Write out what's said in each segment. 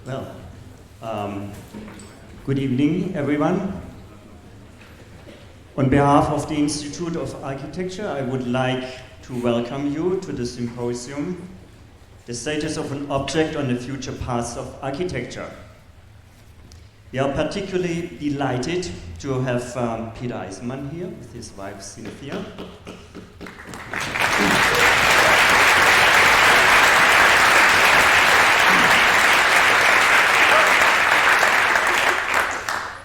Well, good evening, everyone. On behalf of the Institute of Architecture, I would like to welcome you to the symposium, The Status of an Object on the Future Paths of Architecture. We are particularly delighted to have Peter Eisenman here with his wife Cynthia.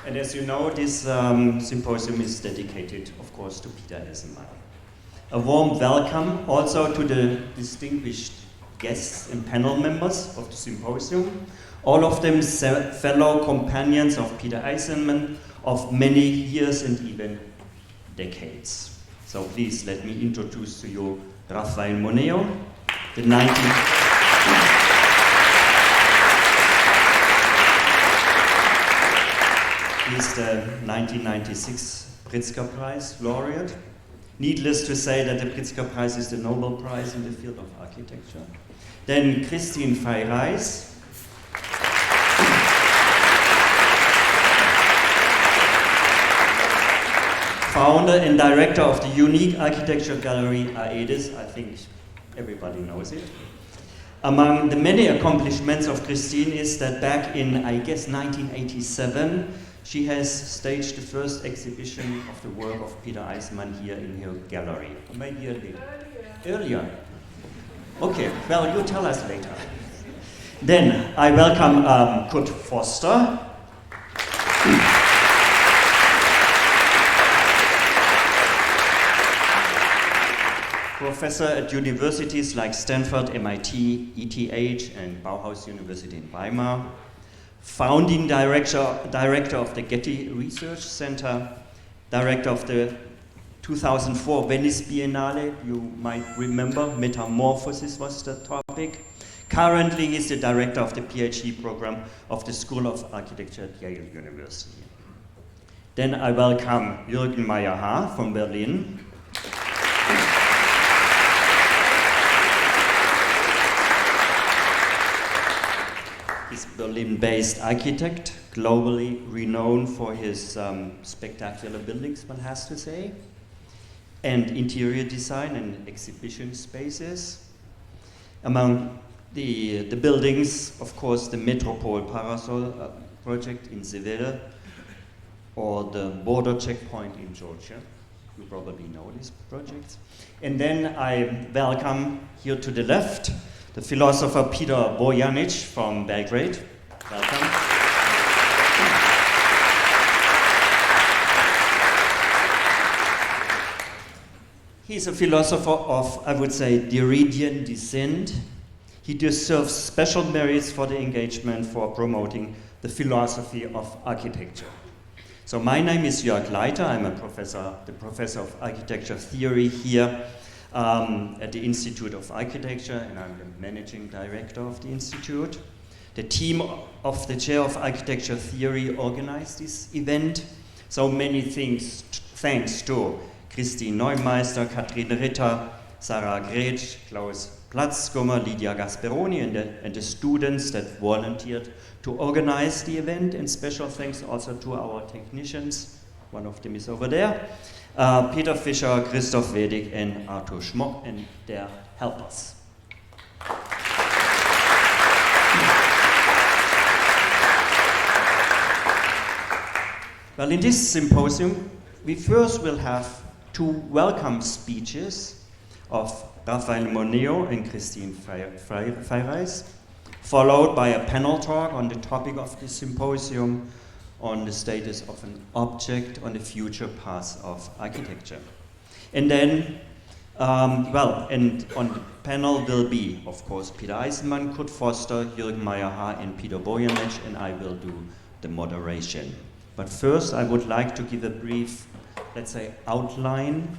And as you know, this symposium is dedicated, of course, to Peter Eisenman. A warm welcome also to the distinguished guests and panel members of the symposium, all of them fellow companions of Peter Eisenman of many years and even decades. So please let me introduce to you Rafael Moneo, the 1996 Pritzker Prize laureate. Needless to say that the Pritzker Prize is the Nobel Prize in the field of architecture. Then Kristin Feireiss, founder and director of the unique architecture gallery Aedes. I think everybody knows it. Among the many accomplishments of Kristin is that back in, I guess, 1987, she has staged the first exhibition of the work of Peter Eisenman here in her gallery. Or maybe a little earlier. Okay, well, you tell us later. Then I welcome Kurt Forster. Professor at universities like Stanford, MIT, ETH, and Bauhaus University in Weimar. Founding director of the Getty Research Center, director of the 2004 Venice Biennale. You might remember, metamorphosis was the topic. Currently, he's the director of the PhD program of the School of Architecture at Yale University. Then I welcome Jürgen Mayer H from Berlin. He's a Berlin-based architect, globally renowned for his spectacular buildings, one has to say, and interior design and exhibition spaces. Among the buildings, of course, the Metropole Parasol project in Seville, or the border checkpoint in Georgia. You probably know these projects. And then I welcome here to the left, the philosopher Petar Bojanic from Belgrade. Welcome. He's a philosopher of, I would say, Derridian descent. He deserves special merits for the engagement for promoting the philosophy of architecture. So my name is Jörg Gleiter. I'm the professor of architecture theory here at the Institute of Architecture, and I'm the managing director of the Institute. The team of the chair of architecture theory organized this event. So many things, thanks to Kristin Neumeister, Katrin Ritter, Sarah Gretsch, Klaus Platzkummer, Lydia Gasperoni, and the students that volunteered to organize the event. And special thanks also to our technicians. One of them is over there. Peter Fischer, Christoph Wedig, and Arthur Schmock, and their helpers. Well, in this symposium, we first will have two welcome speeches of Rafael Moneo and Kristin Feireiss, followed by a panel talk on the topic of the symposium on the status of an object on the future paths of architecture. And then, and on the panel will be, of course, Peter Eisenman, Kurt Forster, Jürgen Mayer H, and Petar Bojanic, and I will do the moderation. But first, I would like to give a brief, let's say, outline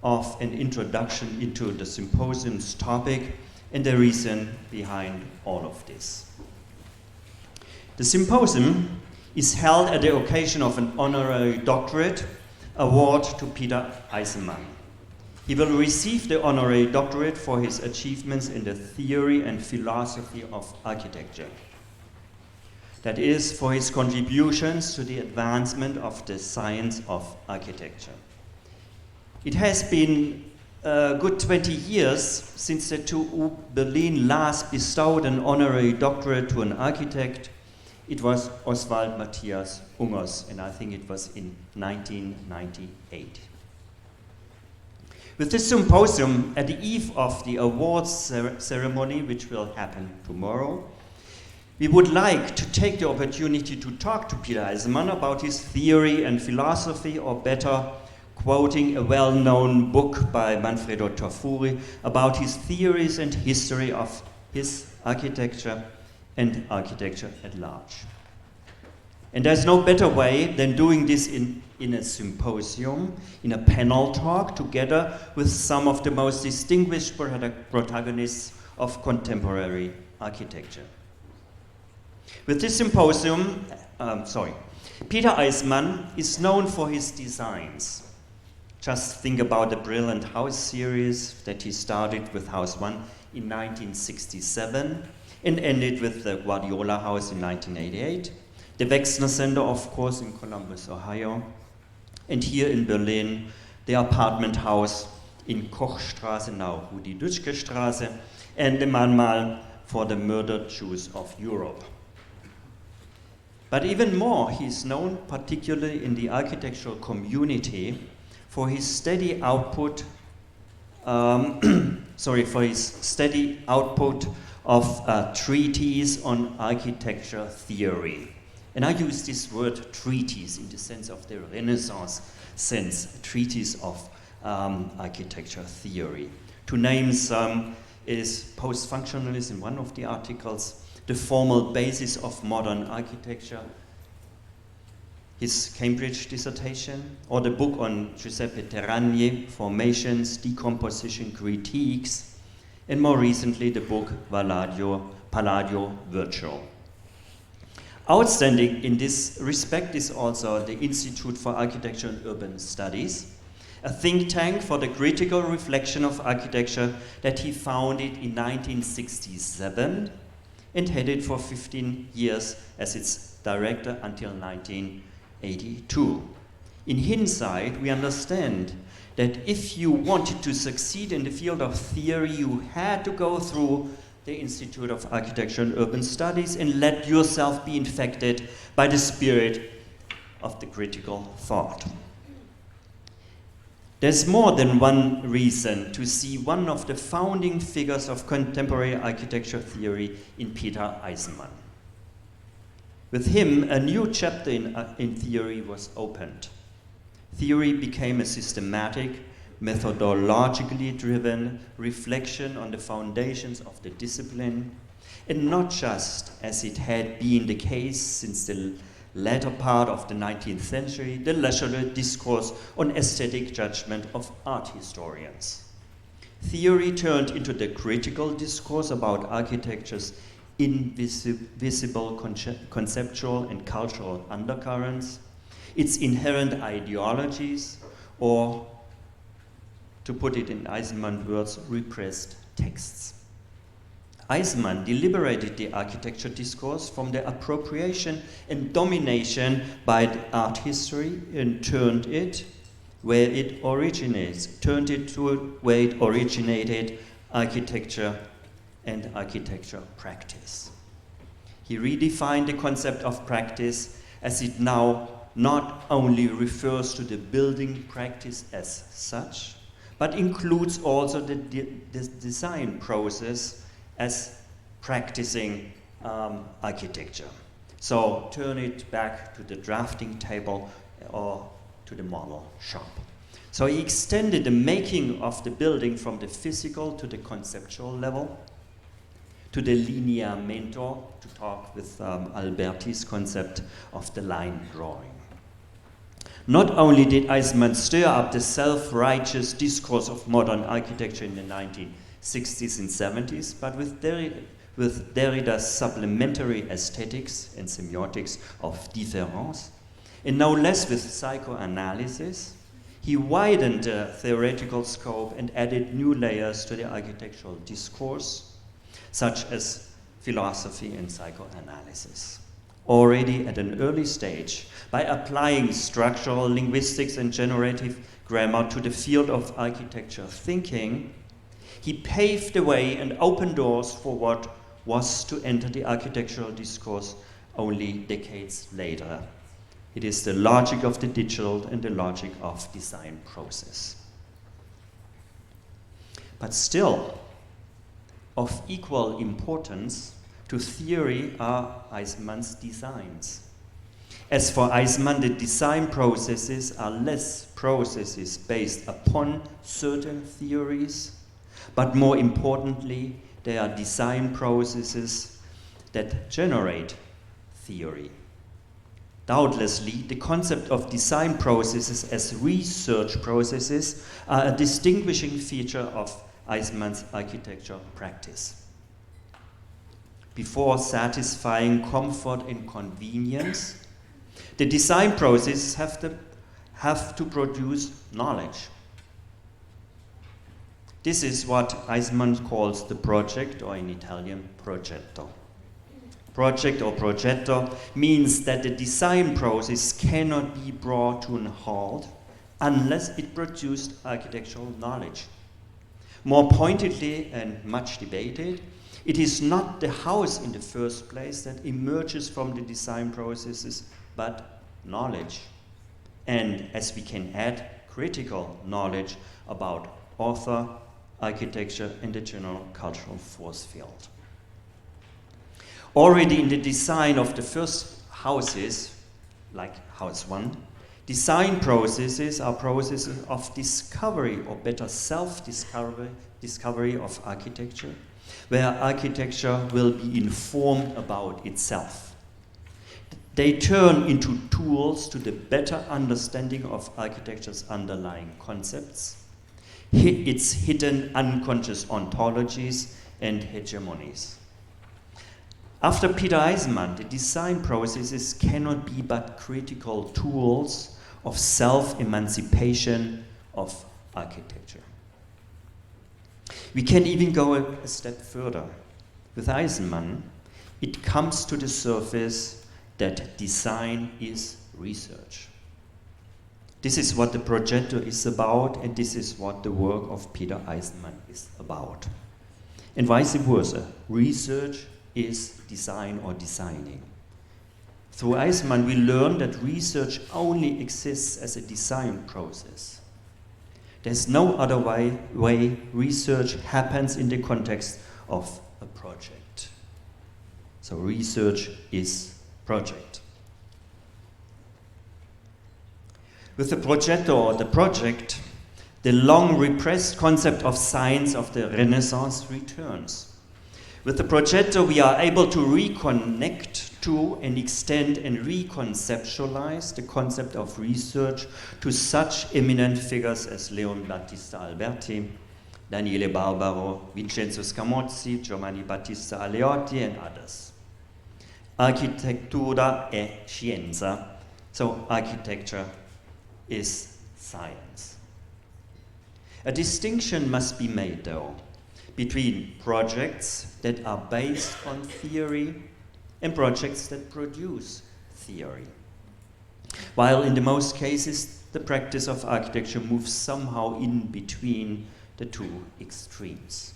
of an introduction into the symposium's topic and the reason behind all of this. The symposium is held at the occasion of an honorary doctorate award to Peter Eisenman. He will receive the honorary doctorate for his achievements in the theory and philosophy of architecture. that is, for his contributions to the advancement of the science of architecture. It has been a good 20 years since the TU Berlin last bestowed an honorary doctorate to an architect. It was Oswald Matthias Ungers, and I think it was in 1998. With this symposium, at the eve of the awards ceremony, which will happen tomorrow, we would like to take the opportunity to talk to Peter Eisenman about his theory and philosophy, or better, quoting a well-known book by Manfredo Tafuri about his theories and history of his architecture and architecture at large. And there's no better way than doing this in a symposium, in a panel talk, together with some of the most distinguished protagonists of contemporary architecture. With this symposium, Peter Eisenman is known for his designs. Just think about the brilliant house series that he started with House 1 in 1967 and ended with the Guardiola House in 1988, the Wexner Center, of course, in Columbus, Ohio, and here in Berlin, the apartment house in Kochstraße, now Rudi-Dutschke-Straße, and the Mahnmal for the murdered Jews of Europe. But even more, he is known, particularly in the architectural community, for his steady output, of treatise on architecture theory. And I use this word treatise in the sense of the Renaissance sense, treatise of architecture theory. To name some is post-functionalism, one of the articles, the formal basis of modern architecture, his Cambridge dissertation, or the book on Giuseppe Terragni, Formations, Decomposition, Critiques, and more recently the book Palladio Virtual. Outstanding in this respect is also the Institute for Architecture and Urban Studies, a think tank for the critical reflection of architecture that he founded in 1967 and headed for 15 years as its director until 1982. In hindsight, we understand that if you wanted to succeed in the field of theory, you had to go through the Institute of Architecture and Urban Studies and let yourself be infected by the spirit of the critical thought. There's more than one reason to see one of the founding figures of contemporary architecture theory in Peter Eisenman. With him, a new chapter in theory was opened. Theory became a systematic, methodologically driven reflection on the foundations of the discipline, and not just, as it had been the case since the latter part of the 19th century, the leisurely discourse on aesthetic judgment of art historians. Theory turned into the critical discourse about architecture's invisible conceptual and cultural undercurrents, its inherent ideologies, or, to put it in Eisenman words, repressed texts. Eisenman deliberated the architecture discourse from the appropriation and domination by the art history and turned it where it originates, turned it to where it originated, architecture and architecture practice. He redefined the concept of practice as it now not only refers to the building practice as such, but includes also the design process as practicing architecture. So turn it back to the drafting table or to the model shop. So he extended the making of the building from the physical to the conceptual level, to the lineamento, to talk with Alberti's concept of the line drawing. Not only did Eisenman stir up the self-righteous discourse of modern architecture in the 1960s and 70s, but with Derrida's supplementary aesthetics and semiotics of différence, and no less with psychoanalysis, he widened the theoretical scope and added new layers to the architectural discourse, such as philosophy and psychoanalysis. already at an early stage by applying structural linguistics and generative grammar to the field of architecture thinking. He paved the way and opened doors for what was to enter the architectural discourse only decades later. It is the logic of the digital and the logic of design process. But still, of equal importance to theory are Eisenman's designs. As for Eisenman, the design processes are less processes based upon certain theories, but more importantly, they are design processes that generate theory. Doubtlessly, the concept of design processes as research processes are a distinguishing feature of Eisenman's architecture practice. Before satisfying comfort and convenience, the design processes have to produce knowledge. This is what Eisenman calls the project, or in Italian, progetto. Project or progetto means that the design process cannot be brought to a halt unless it produced architectural knowledge. More pointedly and much debated, it is not the house in the first place that emerges from the design processes, but knowledge. And as we can add, critical knowledge about author, architecture, and the general cultural force field. Already in the design of the first houses, like House 1, design processes are processes of discovery, or better self-discovery of architecture, where architecture will be informed about itself. They turn into tools to the better understanding of architecture's underlying concepts, its hidden unconscious ontologies and hegemonies. After Peter Eisenman, the design processes cannot be but critical tools of self-emancipation of architecture. We can even go a step further. With Eisenman, it comes to the surface that design is research. This is what the progetto is about, and this is what the work of Peter Eisenman is about. And vice versa, research is design or designing. Through Eisenman, we learn that research only exists as a design process. There's no other way research happens in the context of a project. So research is project. With the progetto or the project, the long repressed concept of science of the Renaissance returns. With the progetto, we are able to reconnect to and extend and reconceptualize the concept of research to such eminent figures as Leon Battista Alberti, Daniele Barbaro, Vincenzo Scamozzi, Giovanni Battista Aleotti, and others. Architettura è scienza, so architecture is science. A distinction must be made, though, between projects that are based on theory and projects that produce theory. While in the most cases, the practice of architecture moves somehow in between the two extremes.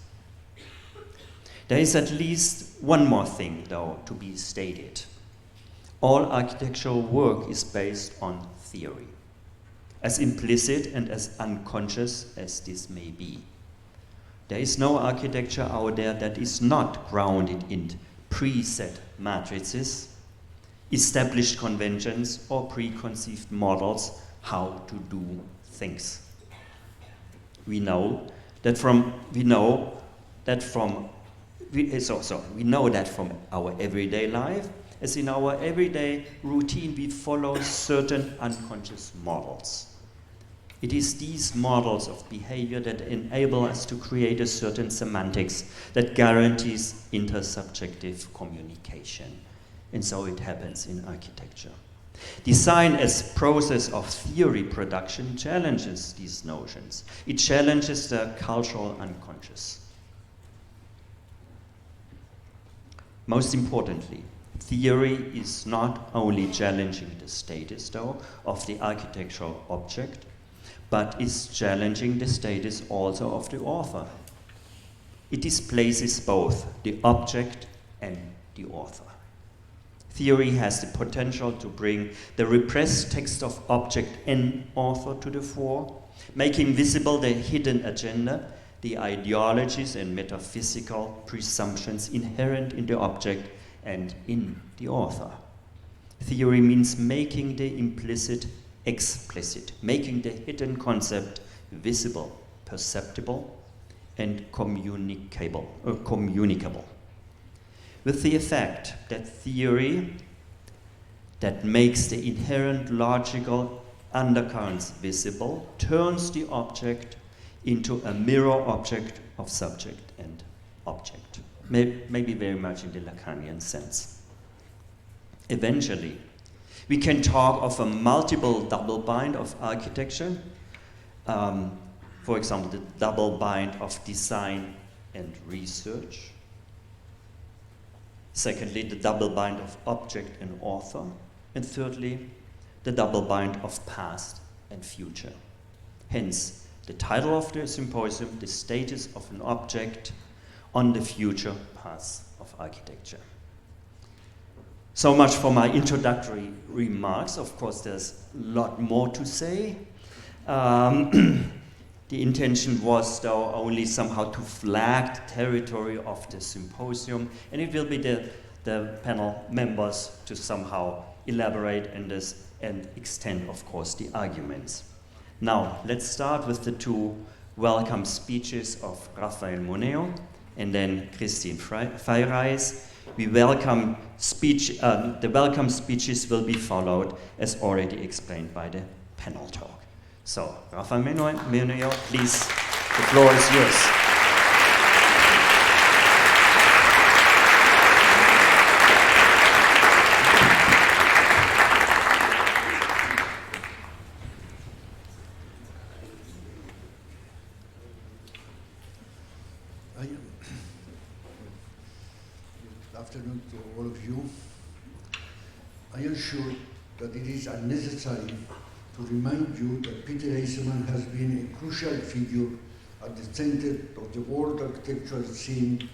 There is at least one more thing, though, to be stated. All architectural work is based on theory, as implicit and as unconscious as this may be. There is no architecture out there that is not grounded in preset matrices, established conventions, or preconceived models how to do things. We know that from our everyday life, as in our everyday routine, we follow certain unconscious models. It is these models of behavior that enable us to create a certain semantics that guarantees intersubjective communication. And so it happens in architecture. Design as process of theory production challenges these notions. It challenges the cultural unconscious. Most importantly, Theory is not only challenging the status, though, of the architectural object, but is challenging the status also of the author. It displaces both the object and the author. Theory has the potential to bring the repressed text of object and author to the fore, making visible the hidden agenda, the ideologies and metaphysical presumptions inherent in the object and in the author. Theory means making the implicit explicit, making the hidden concept visible, perceptible, and communicable. With the effect that theory that makes the inherent logical undercurrents visible turns the object into a mirror object of subject and object, maybe very much in the Lacanian sense. Eventually, we can talk of a multiple double bind of architecture, for example, the double bind of design and research. Secondly, the double bind of object and author. And thirdly, the double bind of past and future. Hence, the title of the symposium, The Status of an Object on the Future Paths of Architecture. So much for my introductory remarks. Of course, there's a lot more to say. The intention was, though, only somehow to flag the territory of the symposium, and it will be the panel members to somehow elaborate on this and extend, of course, the arguments. Now, let's start with the two welcome speeches of Rafael Moneo and then Kristin Feireiss. The welcome speeches will be followed, as already explained by the panel talk. So, Rafael Moneo, please, the floor is yours. Good afternoon to all of you. I am sure that it is unnecessary to remind you that Peter Eisenman has been a crucial figure at the center of the world architectural scene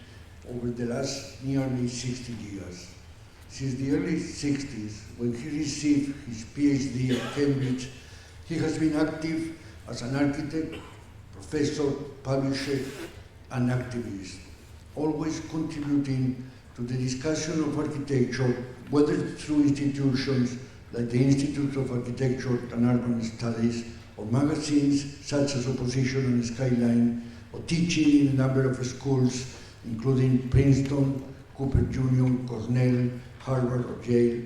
over the last nearly 60 years. Since the early 60s, when he received his PhD at Cambridge, he has been active as an architect, professor, publisher, and activist, always contributing to the discussion of architecture, whether through institutions like the Institute of Architecture and Urban Studies, or magazines such as Opposition and Skyline, or teaching in a number of schools, including Princeton, Cooper Union, Cornell, Harvard, or Yale.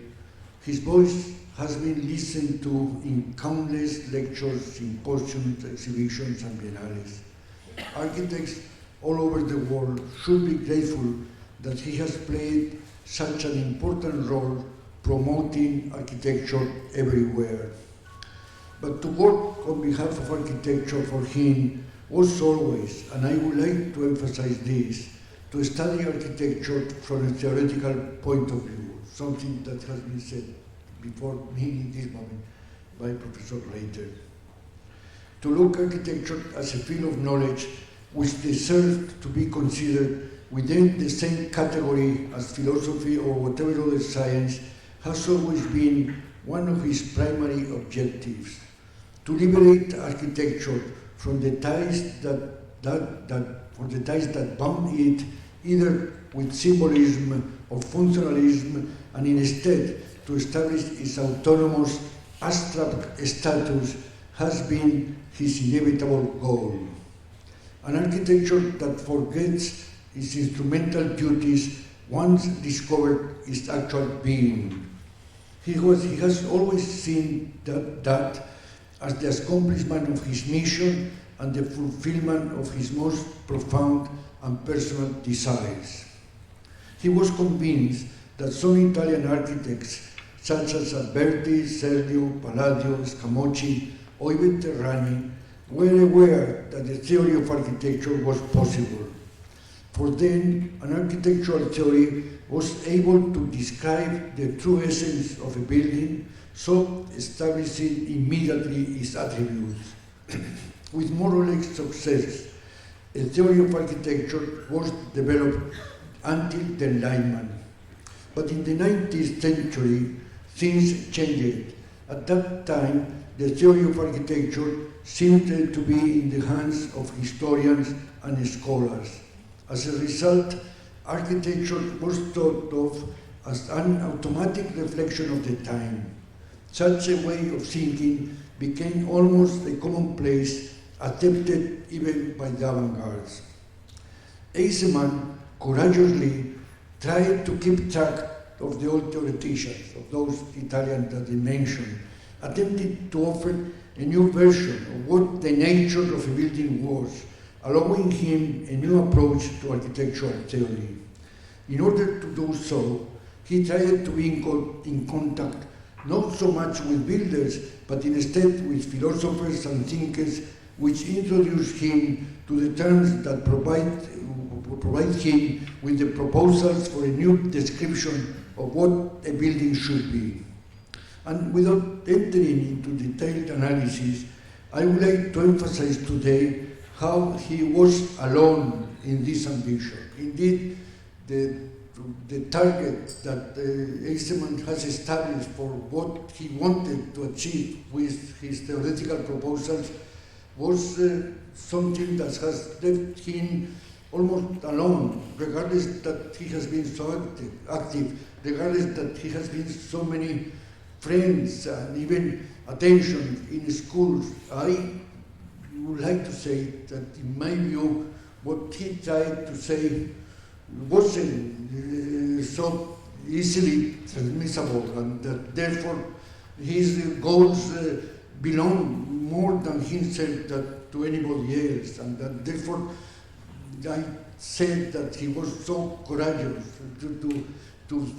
His voice has been listened to in countless lectures, symposiums, exhibitions, and biennales. Architects all over the world should be grateful that he has played such an important role promoting architecture everywhere. But to work on behalf of architecture for him was always, and I would like to emphasize this, to study architecture from a theoretical point of view, something that has been said before me in this moment by Professor Gleiter. To look at architecture as a field of knowledge which deserves to be considered within the same category as philosophy or whatever other science has always been one of his primary objectives, to liberate architecture from the ties that bound it either with symbolism or functionalism, and instead to establish its autonomous abstract status has been his inevitable goal. An architecture that forgets its instrumental duties once discovered its actual being. He has always seen that as the accomplishment of his mission and the fulfillment of his most profound and personal desires. He was convinced that some Italian architects, such as Alberti, Serlio, Palladio, Scamocci, or even Terrani, were aware that the theory of architecture was possible. For them, an architectural theory was able to describe the true essence of a building, so establishing immediately its attributes. With more or less success, a theory of architecture was developed until the Enlightenment. But in the 19th century, things changed. At that time, the theory of architecture seemed to be in the hands of historians and scholars. As a result, architecture was thought of as an automatic reflection of the time. Such a way of thinking became almost a commonplace, accepted even by the avant-garde. Eisenman courageously tried to keep track of the old theoreticians, of those Italians that he mentioned, attempted to offer a new version of what the nature of a building was, allowing him a new approach to architectural theory. In order to do so, he tried to be in contact not so much with builders, but instead with philosophers and thinkers, which introduced him to the terms that provide him with the proposals for a new description of what a building should be. And without entering into detailed analysis, I would like to emphasize today how he was alone in this ambition. Indeed, the target that Eisenman has established for what he wanted to achieve with his theoretical proposals was something that has left him almost alone, regardless that he has been so active, regardless that he has been so many friends and even attention in schools. I would like to say that in my view, what he tried to say wasn't so easily transmissible, and that therefore his goals belong more than himself to anybody else, and that therefore I said that he was so courageous to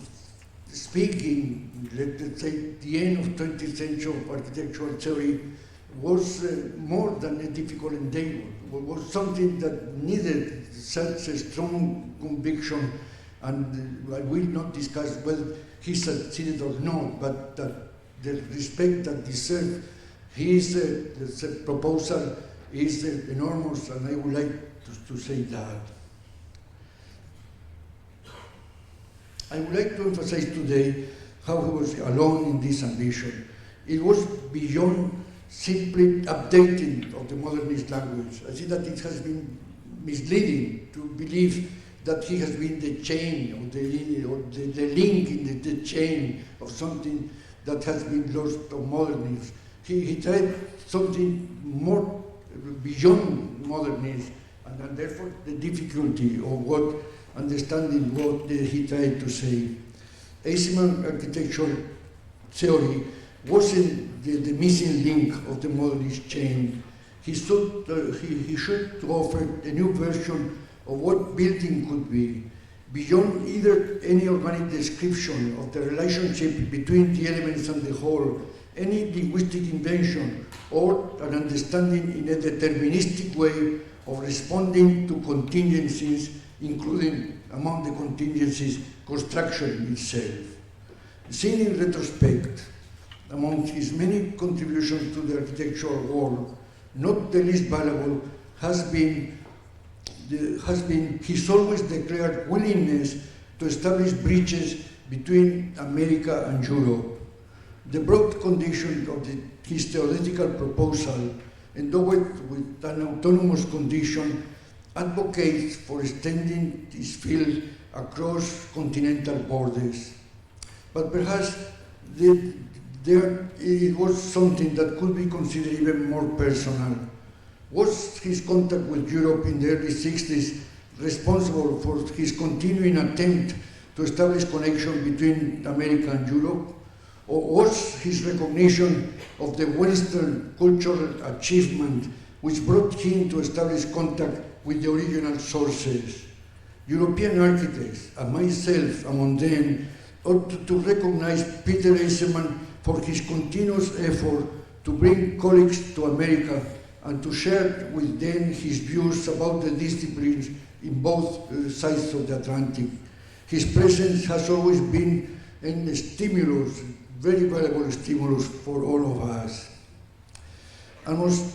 speak in, let's say, the end of 20th century architectural theory was more than a difficult endeavor. It was something that needed such a strong conviction, and I will not discuss whether he succeeded or not, but that the respect that deserved his proposal is enormous, and I would like to say that. I would like to emphasize today how he was alone in this ambition. It was beyond simply updating of the modernist language. I see that it has been misleading to believe that he has been the chain, or the link in the chain of something that has been lost of modernism. He tried something more beyond modernism, and therefore the difficulty of understanding what he tried to say. Eisenman architectural theory wasn't the missing link of the modernist chain. He should offer a new version of what building could be, beyond either any organic description of the relationship between the elements and the whole, any linguistic invention, or an understanding in a deterministic way of responding to contingencies, including among the contingencies construction itself. Seen in retrospect, among his many contributions to the architectural world, not the least valuable has been his always declared willingness to establish bridges between America and Europe. The broad condition of his theoretical proposal, endowed with an autonomous condition, advocates for extending this field across continental borders. But perhaps it was something that could be considered even more personal. Was his contact with Europe in the early 60s responsible for his continuing attempt to establish connection between America and Europe? Or was his recognition of the Western cultural achievement which brought him to establish contact with the original sources? European architects, and myself among them, ought to recognize Peter Eisenman for his continuous effort to bring colleagues to America and to share with them his views about the disciplines in both sides of the Atlantic. His presence has always been a stimulus, very valuable stimulus for all of us. Almost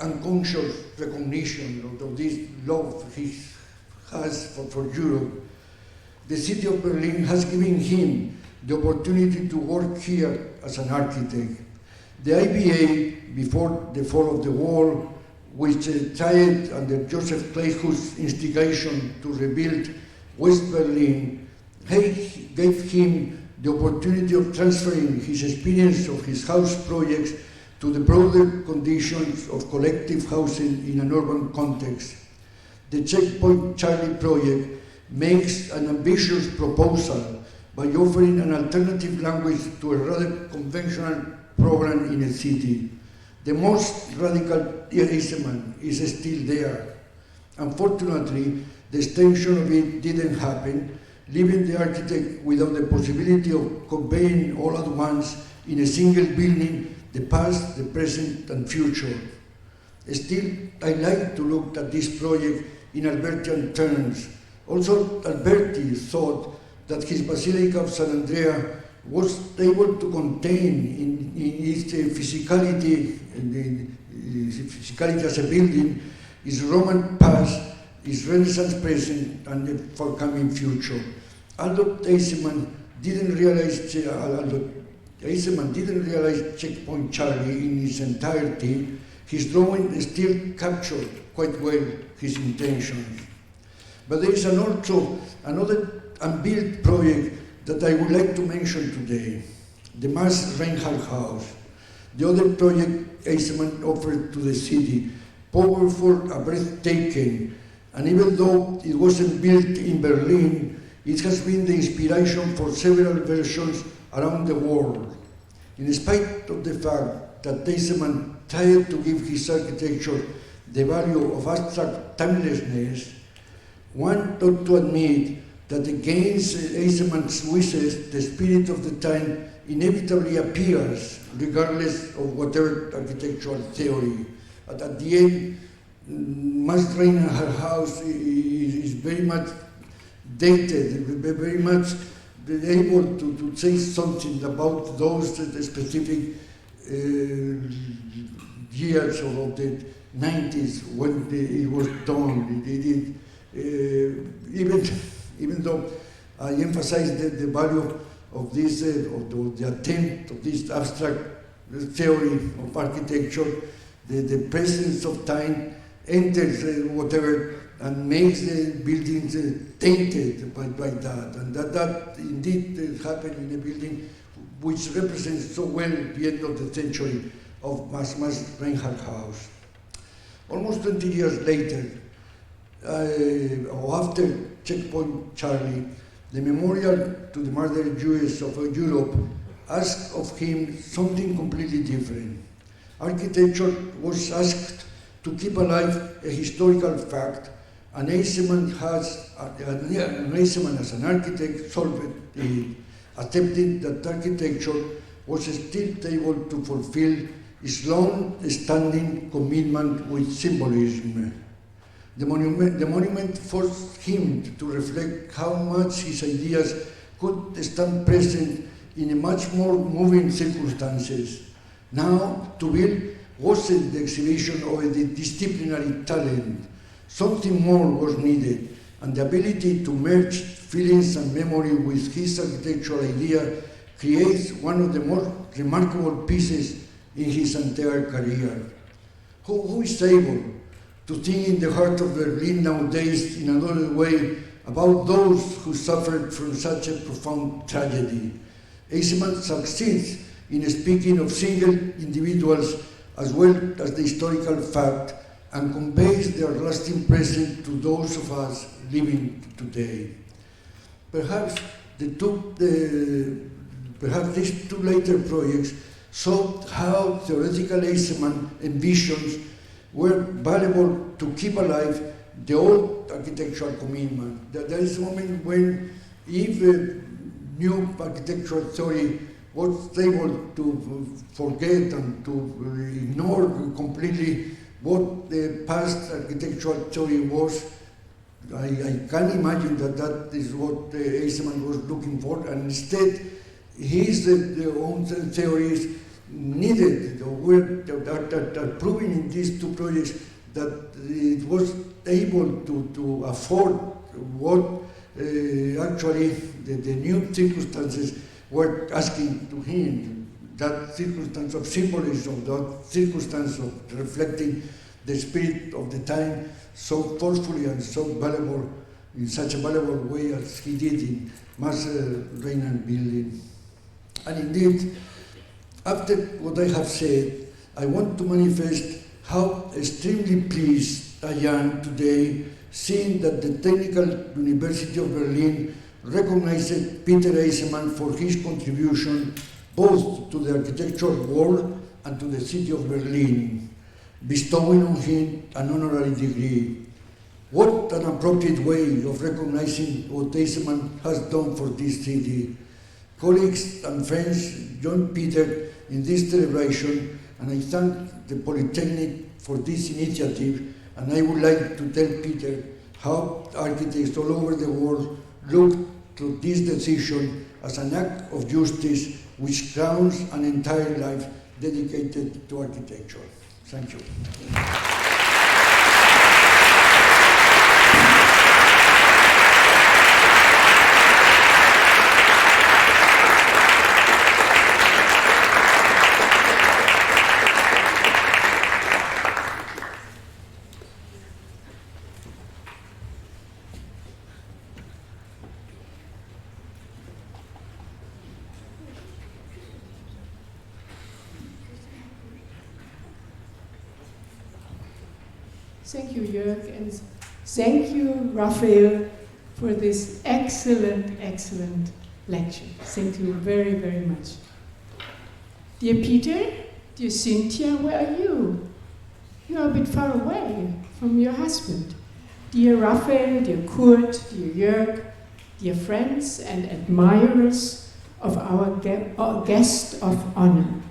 unconscious recognition of this love he has for Europe, the city of Berlin has given him the opportunity to work here as an architect. The IBA, before the fall of the wall, which tried under Joseph Kleich's instigation to rebuild West Berlin, gave him the opportunity of transferring his experience of his house projects to the broader conditions of collective housing in an urban context. The Checkpoint Charlie project makes an ambitious proposal by offering an alternative language to a rather conventional program in a city. The most radical Eisenman is still there. Unfortunately, the extension of it didn't happen, leaving the architect without the possibility of conveying all at once in a single building the past, the present, and future. Still, I like to look at this project in Albertian terms. Also, Alberti thought that his Basilica of San Andrea was able to contain in its physicality, physicality as a building, its Roman past, its Renaissance present, and the forthcoming future. Although Eisenman didn't realize Checkpoint Charlie in its entirety, his drawing still captured quite well his intentions. But there is also another unbuilt project that I would like to mention today, the Max Reinhardt House, the other project Eisenman offered to the city, powerful and breathtaking, and even though it wasn't built in Berlin, it has been the inspiration for several versions around the world. In spite of the fact that Eisenman tried to give his architecture the value of abstract timelessness, one ought to admit that against Eisenman's wishes, the spirit of the time inevitably appears, regardless of whatever architectural theory. At the end, Max Reinhardt House is very much dated, very much able to say something about those specific years of the 90s when it was done. Even though I emphasize the value of this, of the attempt of this abstract theory of architecture, the presence of time enters whatever and makes the buildings tainted by that. And that indeed happened in a building which represents so well the end of the century of Max Reinhardt House. Almost 20 years later, or after Checkpoint Charlie, the memorial to the martyred Jews of Europe asked of him something completely different. Architecture was asked to keep alive a historical fact, and Eisenman as an architect solved it, accepting that architecture was still able to fulfill its long-standing commitment with symbolism. The monument forced him to reflect how much his ideas could stand present in a much more moving circumstances. Now, to build wasn't the exhibition of a disciplinary talent. Something more was needed, and the ability to merge feelings and memory with his architectural idea creates one of the most remarkable pieces in his entire career. Who is able to think in the heart of Berlin nowadays in another way about those who suffered from such a profound tragedy? Eisenman succeeds in speaking of single individuals as well as the historical fact, and conveys their lasting presence to those of us living today. Perhaps these two later projects showed how theoretical Eisenman envisions were valuable to keep alive the old architectural commitment. There is a moment when if new architectural theory was able to forget and to ignore completely what the past architectural theory was. I can imagine that is what Eisenman was looking for, and instead his own theories needed, that proving in these two projects that it was able to afford what actually the new circumstances were asking to him, that circumstance of symbolism, that circumstance of reflecting the spirit of the time so forcefully and so valuable, in such a valuable way as he did in Mass Reina building. And indeed, after what I have said, I want to manifest how extremely pleased I am today seeing that the Technical University of Berlin recognized Peter Eisenman for his contribution both to the architectural world and to the city of Berlin, bestowing on him an honorary degree. What an appropriate way of recognizing what Eisenman has done for this city. Colleagues and friends, join Peter in this celebration, and I thank the Polytechnic for this initiative, and I would like to tell Peter how architects all over the world look to this decision as an act of justice which crowns an entire life dedicated to architecture. Thank you. Thank you, Jörg, and thank you, Rafael, for this excellent, excellent lecture. Thank you very, very much. Dear Peter, dear Cynthia, where are you? You are a bit far away from your husband. Dear Rafael, dear Kurt, dear Jörg, dear friends and admirers of our guest of honor,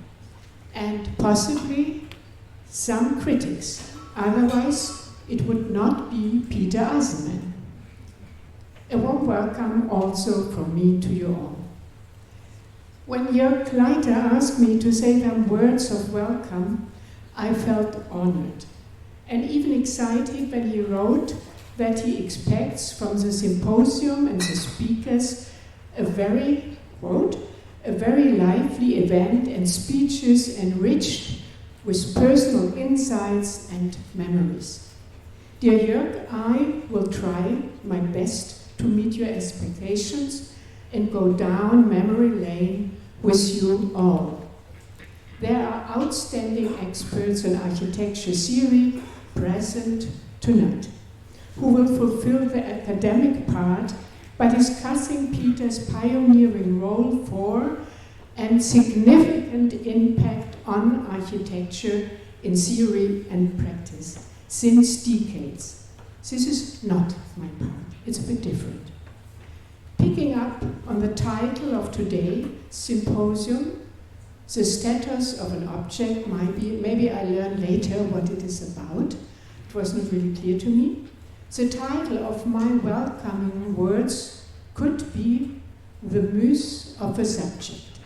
and possibly some critics. Otherwise, it would not be Peter Eisenman. A warm welcome also from me to you all. When Jörg Gleiter asked me to say some words of welcome, I felt honored and even excited when he wrote that he expects from the symposium and the speakers a very, quote, a very lively event and speeches enriched with personal insights and memories. Dear Jörg, I will try my best to meet your expectations and go down memory lane with you all. There are outstanding experts in architecture theory present tonight, who will fulfill the academic part by discussing Peter's pioneering role for and significant impact on architecture in theory and practice since decades. This is not my part, it's a bit different. Picking up on the title of today's symposium, the status of an object might be, maybe I learn later what it is about, it was not really clear to me. The title of my welcoming words could be The Muse of a Subject.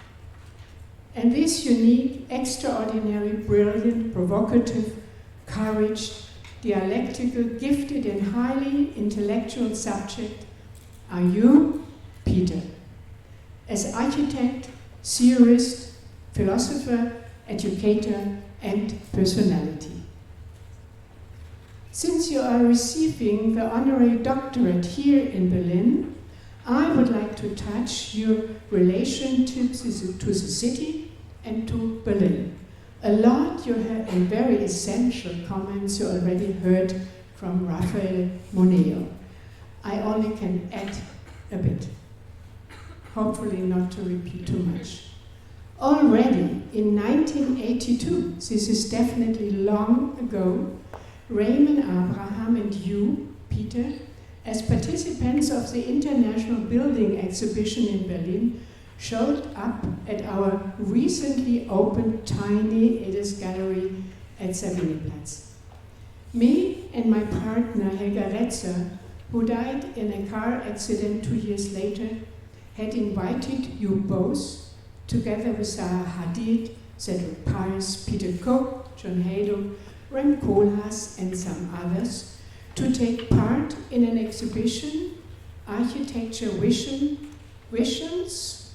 And this unique, extraordinary, brilliant, provocative, courage, dialectical, gifted and highly intellectual subject are you, Peter, as architect, theorist, philosopher, educator, and personality. Since you are receiving the honorary doctorate here in Berlin, I would like to touch your relationships to the city and to Berlin. A lot you have in very essential comments you already heard from Rafael Moneo. I only can add a bit, hopefully not to repeat too much. Already in 1982, this is definitely long ago, Raymond Abraham and you, Peter, as participants of the International Building Exhibition in Berlin, showed up at our recently opened tiny Edis gallery at Sabineplatz. Me and my partner Helga Retzer, who died in a car accident 2 years later, had invited you both, together with Zaha Hadid, Cedric Pice, Peter Cook, John Halo, Rem Koolhaas, and some others, to take part in an exhibition, Architecture Visions,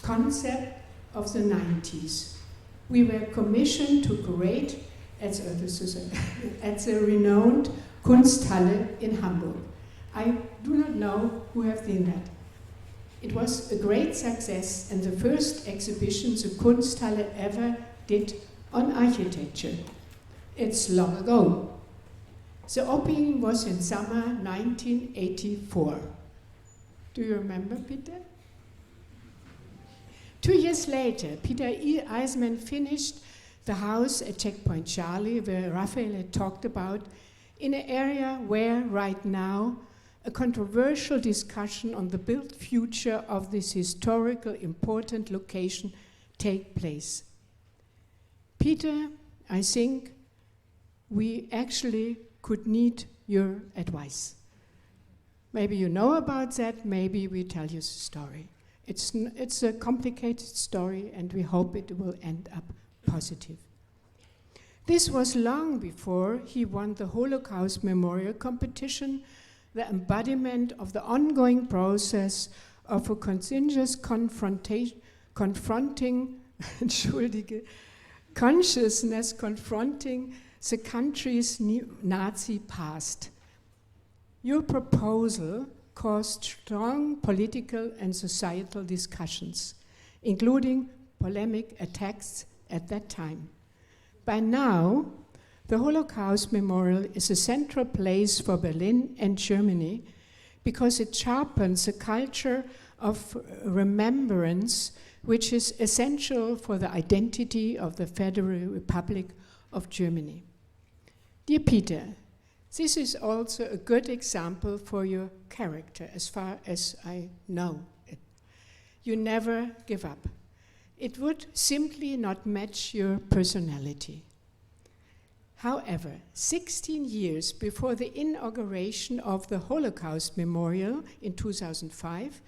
Concept of the 90s. We were commissioned to curate at the renowned Kunsthalle in Hamburg. I do not know who have seen that. It was a great success and the first exhibition the Kunsthalle ever did on architecture. It's long ago. The opening was in summer 1984. Do you remember, Peter? 2 years later, Peter Eisenman finished the house at Checkpoint Charlie, where Rafael had talked about, in an area where, right now, a controversial discussion on the built future of this historical important location take place. Peter, I think we actually could need your advice. Maybe you know about that, maybe we tell you the story. It's a complicated story and we hope it will end up positive. This was long before he won the Holocaust Memorial Competition, the embodiment of the ongoing process of a continuous confronting consciousness confronting the country's Nazi past. Your proposal caused strong political and societal discussions, including polemic attacks at that time. By now, the Holocaust Memorial is a central place for Berlin and Germany because it sharpens a culture of remembrance which is essential for the identity of the Federal Republic of Germany. Dear Peter, this is also a good example for your character, as far as I know it. You never give up. It would simply not match your personality. However, 16 years before the inauguration of the Holocaust Memorial in 2005,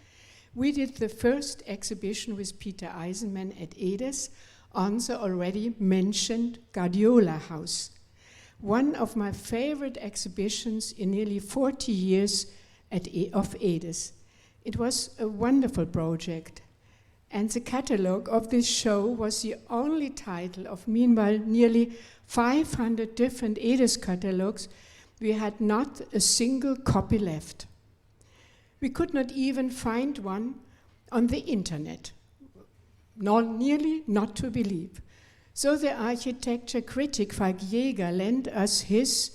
we did the first exhibition with Peter Eisenman at Edes on the already mentioned Guardiola House, one of my favorite exhibitions in nearly 40 years of Edes. It was a wonderful project, and the catalogue of this show was the only title of, meanwhile, nearly 500 different Edes catalogues. We had not a single copy left. We could not even find one on the internet, nearly not to believe. So the architecture critic Falk Jäger lent us his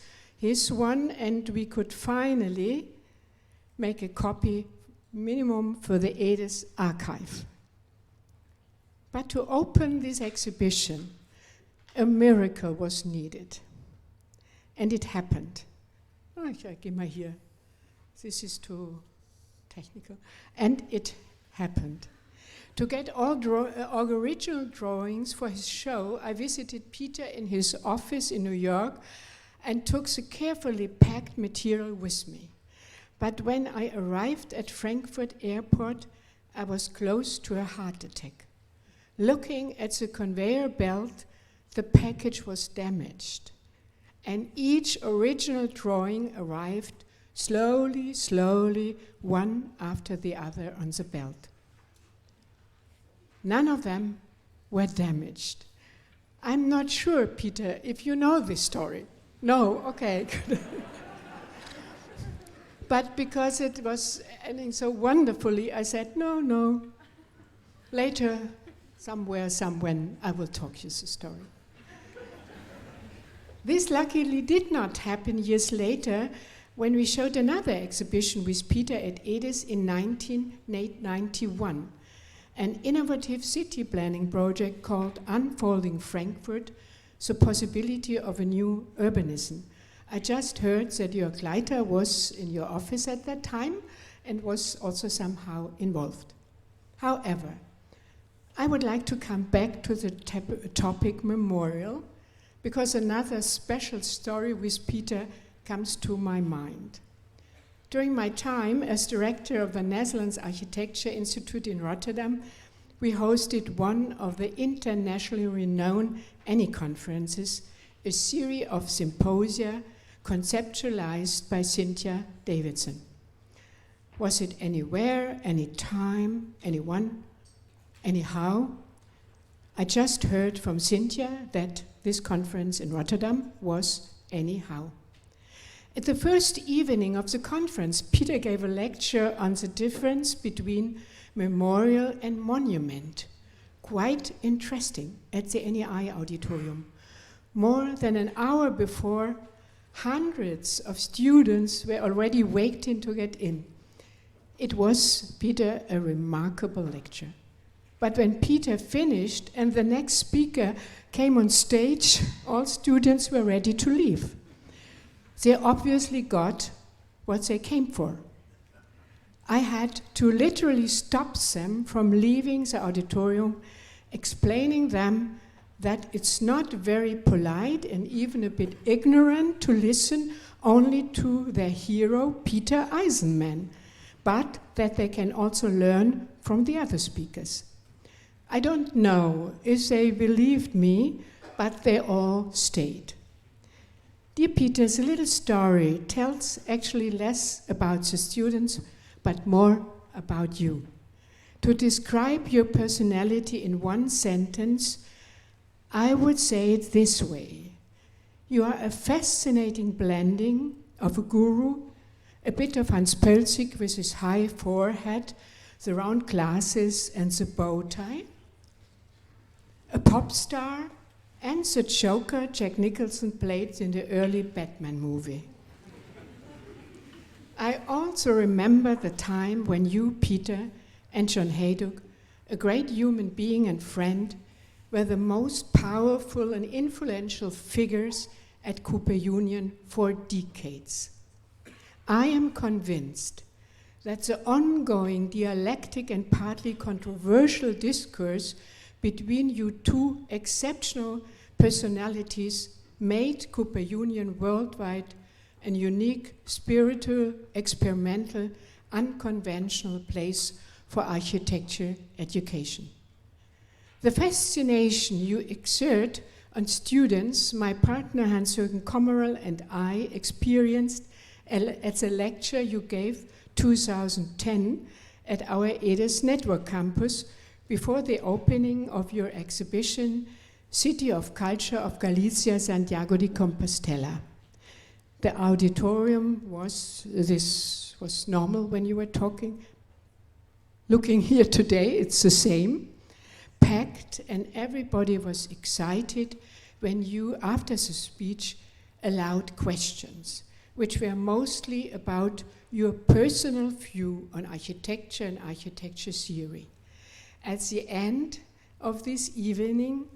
one, and we could finally make a copy minimum for the Edes archive. But to open this exhibition, a miracle was needed. And it happened. Oh, I give my here. This is too technical. And it happened. To get all original drawings for his show, I visited Peter in his office in New York and took the carefully packed material with me. But when I arrived at Frankfurt Airport, I was close to a heart attack. Looking at the conveyor belt, the package was damaged, and each original drawing arrived slowly, one after the other on the belt. None of them were damaged. I'm not sure, Peter, if you know this story. No, okay. But because it was ending so wonderfully, I said, no. Later, somewhen, I will talk you the story. This luckily did not happen years later when we showed another exhibition with Peter at Edes in 1991, an innovative city planning project called Unfolding Frankfurt, the possibility of a new urbanism. I just heard that Jörg Gleiter was in your office at that time and was also somehow involved. However, I would like to come back to the topic memorial, because another special story with Peter comes to my mind. During my time as director of the Netherlands Architecture Institute in Rotterdam, we hosted one of the internationally renowned ANI conferences, a series of symposia conceptualized by Cynthia Davidson. Was it anywhere, anytime, anyone, anyhow? I just heard from Cynthia that this conference in Rotterdam was anyhow. At the first evening of the conference, Peter gave a lecture on the difference between memorial and monument. Quite interesting at the NEI auditorium. More than an hour before, hundreds of students were already waiting to get in. It was, Peter, a remarkable lecture. But when Peter finished and the next speaker came on stage, all students were ready to leave. They obviously got what they came for. I had to literally stop them from leaving the auditorium, explaining them that it's not very polite and even a bit ignorant to listen only to their hero, Peter Eisenman, but that they can also learn from the other speakers. I don't know if they believed me, but they all stayed. Dear Peter, the little story tells actually less about the students, but more about you. To describe your personality in one sentence, I would say it this way. You are a fascinating blending of a guru, a bit of Hans Pölzig with his high forehead, the round glasses and the bow tie, a pop star, and the Joker Jack Nicholson played in the early Batman movie. I also remember the time when you, Peter, and John Hayduk, a great human being and friend, were the most powerful and influential figures at Cooper Union for decades. I am convinced that the ongoing dialectic and partly controversial discourse between you two exceptional personalities made Cooper Union worldwide a unique, spiritual, experimental, unconventional place for architecture education. The fascination you exert on students, my partner Hans-Jürgen Kommerl and I experienced at the lecture you gave 2010 at our EDES Network campus before the opening of your exhibition, City of Culture of Galicia, Santiago de Compostela. The auditorium was normal when you were talking. Looking here today, it's the same. Packed, and everybody was excited when you, after the speech, allowed questions, which were mostly about your personal view on architecture and architecture theory. At the end of this evening,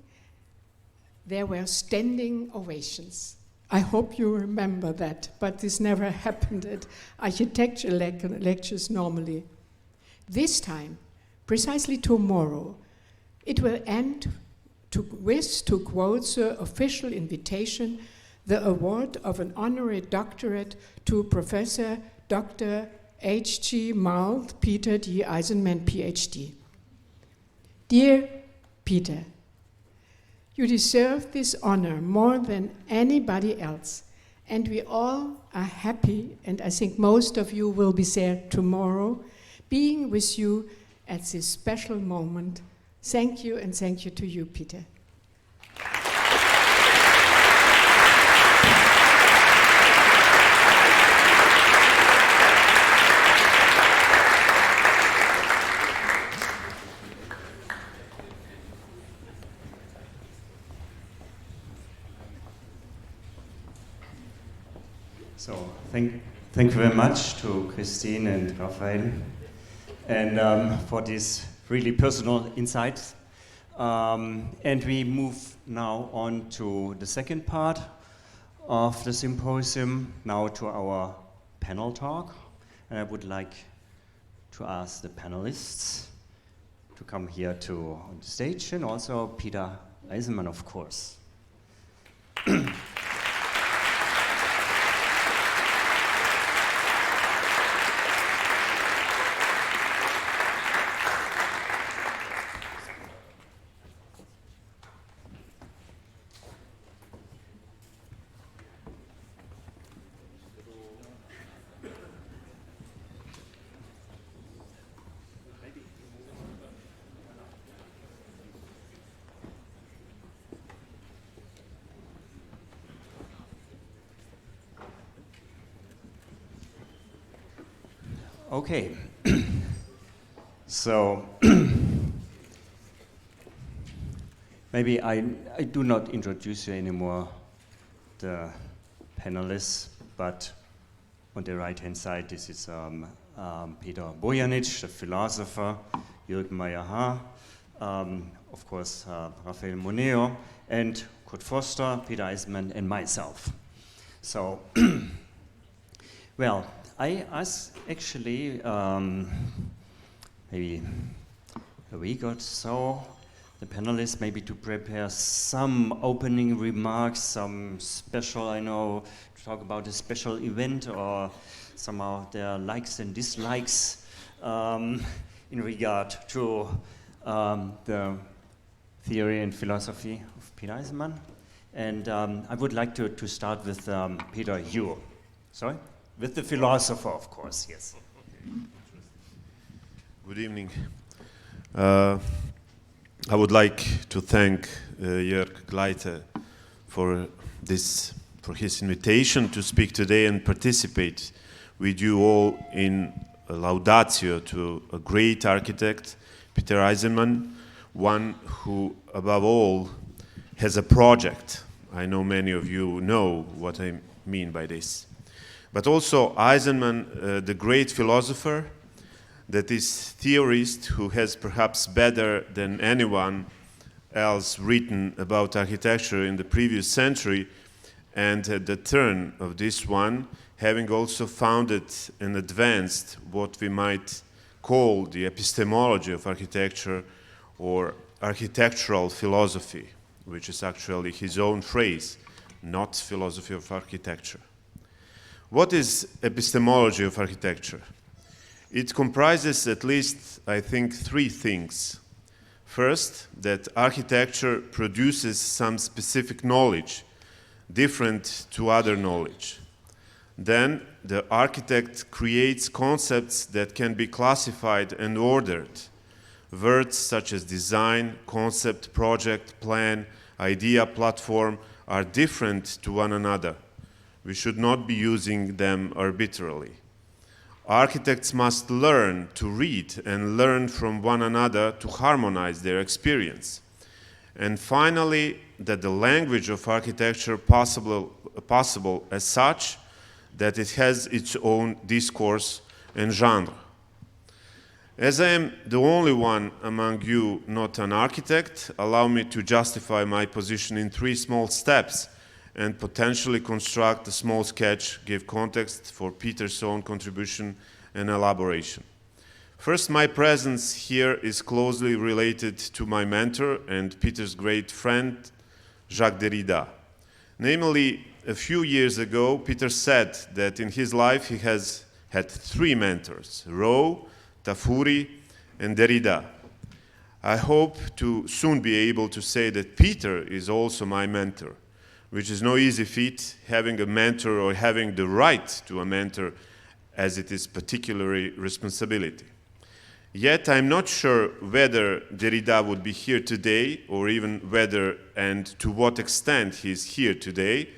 there were standing ovations. I hope you remember that, but this never happened at architecture lectures normally. This time, precisely tomorrow, it will end with, to quote the official invitation, the award of an honorary doctorate to Professor Dr. H.G. Malt Peter D. Eisenman, PhD. Dear Peter, you deserve this honor more than anybody else, and we all are happy, and I think most of you will be there tomorrow, being with you at this special moment. Thank you, and thank you to you, Peter. So, thank you very much to Kristin and Rafael, and for this really personal insights. And we move now on to the second part of the symposium, now to our panel talk. And I would like to ask the panelists to come here to on the stage, and also Peter Eisenman, of course. Okay. So maybe I do not introduce you anymore, the panelists, but on the right-hand side, this is Petar Bojanic, the philosopher, Jürgen Mayer H, of course, Rafael Moneo, and Forster, Peter Eisenman, and myself. So, well, I asked actually maybe a week or so the panelists maybe to prepare some opening remarks, some special, I know, to talk about a special event or somehow their likes and dislikes in regard to the theory and philosophy of Peter Eisenman. And I would like to start with Peter, you. Sorry? With the philosopher, of course, yes. Good evening. I would like to thank Jörg Gleiter for his invitation to speak today and participate with you all in a laudatio to a great architect, Peter Eisenman, one who, above all, has a project. I know many of you know what I mean by this. But also Eisenman, the great philosopher, that is theorist who has perhaps better than anyone else written about architecture in the previous century, and at the turn of this one, having also founded and advanced what we might call the epistemology of architecture or architectural philosophy, which is actually his own phrase, not philosophy of architecture. What is epistemology of architecture? It comprises at least, I think, three things. First, that architecture produces some specific knowledge, different to other knowledge. Then, the architect creates concepts that can be classified and ordered. Words such as design, concept, project, plan, idea, platform are different to one another. We should not be using them arbitrarily. Architects must learn to read and learn from one another to harmonize their experience. And finally, that the language of architecture possible as such that it has its own discourse and genre. As I am the only one among you not an architect, allow me to justify my position in three small steps and potentially construct a small sketch, give context for Peter's own contribution and elaboration. First, my presence here is closely related to my mentor and Peter's great friend, Jacques Derrida. Namely, a few years ago, Peter said that in his life he has had three mentors, Rowe, Tafuri, and Derrida. I hope to soon be able to say that Peter is also my mentor, which is no easy feat, having a mentor or having the right to a mentor, as it is particularly responsibility. Yet I'm not sure whether Derrida would be here today, or even whether and to what extent he is here today,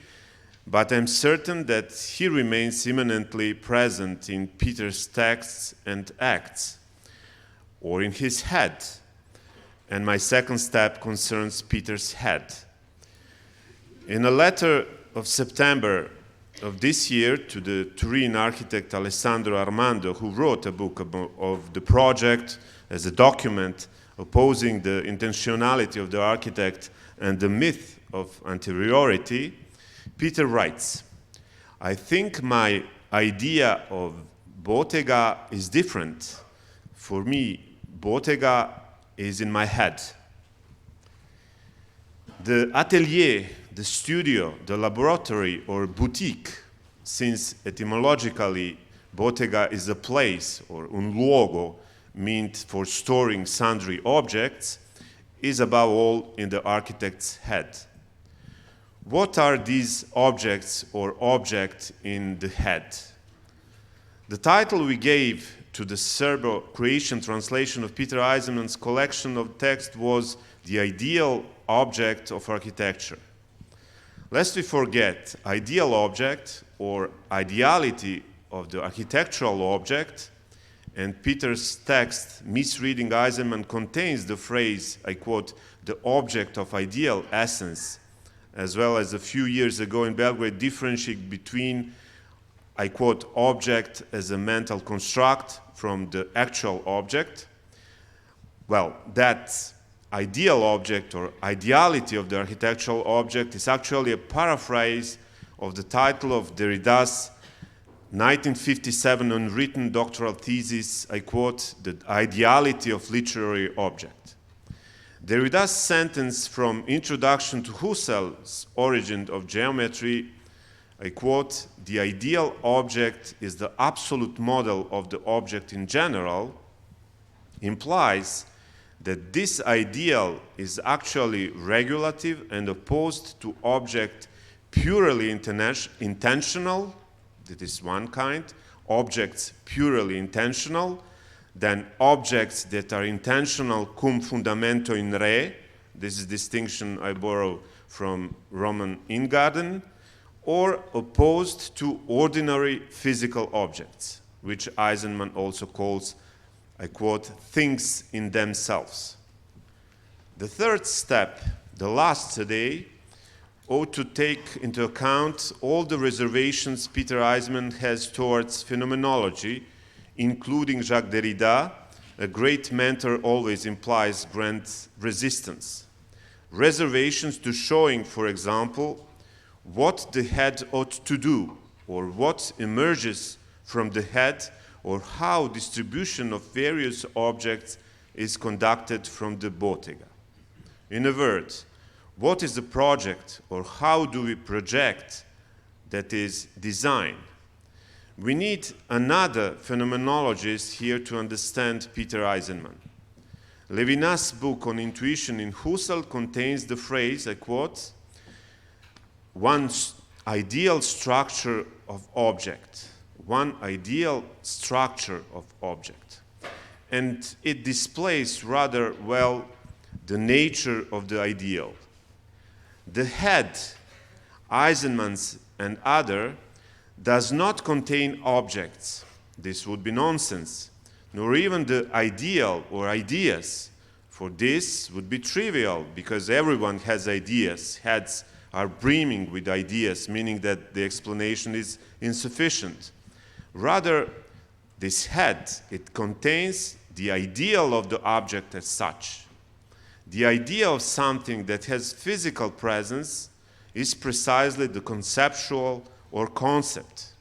but I'm certain that he remains immanently present in Peter's texts and acts, or in his head. And my second step concerns Peter's head. In a letter of September of this year to the Turin architect Alessandro Armando, who wrote a book of the project as a document opposing the intentionality of the architect and the myth of anteriority, Peter writes, I think my idea of bottega is different. For me, bottega is in my head. The atelier, the studio, the laboratory, or boutique, since etymologically bottega is a place, or un luogo, meant for storing sundry objects, is above all in the architect's head. What are these objects or object in the head? The title we gave to the Serbo-Croatian translation of Peter Eisenman's collection of text was The Ideal Object of Architecture. Lest we forget, ideal object or ideality of the architectural object And Peter's text, Misreading Eisenman, contains the phrase, I quote, the object of ideal essence, as well as a few years ago in Belgrade, differentiating between, I quote, object as a mental construct from the actual object. Well, that ideal object or ideality of the architectural object is actually a paraphrase of the title of Derrida's 1957 unwritten doctoral thesis, I quote, the ideality of literary object. Derrida's sentence from Introduction to Husserl's Origin of Geometry, I quote, the ideal object is the absolute model of the object in general, implies that this ideal is actually regulative and opposed to object purely intentional, that is one kind, objects purely intentional, then objects that are intentional cum fundamento in re, this is distinction I borrow from Roman Ingarden, or opposed to ordinary physical objects, which Eisenman also calls, I quote, things in themselves. The third step, the last today, ought to take into account all the reservations Peter Eisenman has towards phenomenology, including Jacques Derrida. A great mentor always implies great resistance. Reservations to showing, for example, what the head ought to do, or what emerges from the head, or how distribution of various objects is conducted from the bottega. In a word, what is the project, or how do we project, that is design? We need another phenomenologist here to understand Peter Eisenman. Levinas's book on intuition in Husserl contains the phrase, I quote, one ideal structure of object. One ideal structure of object. And it displays rather well the nature of the ideal. The head, Eisenman's and other, does not contain objects. This would be nonsense, nor even the ideal or ideas. For this would be trivial, because everyone has ideas. Heads are brimming with ideas, meaning that the explanation is insufficient. Rather, this head, it contains the ideal of the object as such. The idea of something that has physical presence is precisely the conceptual or concept.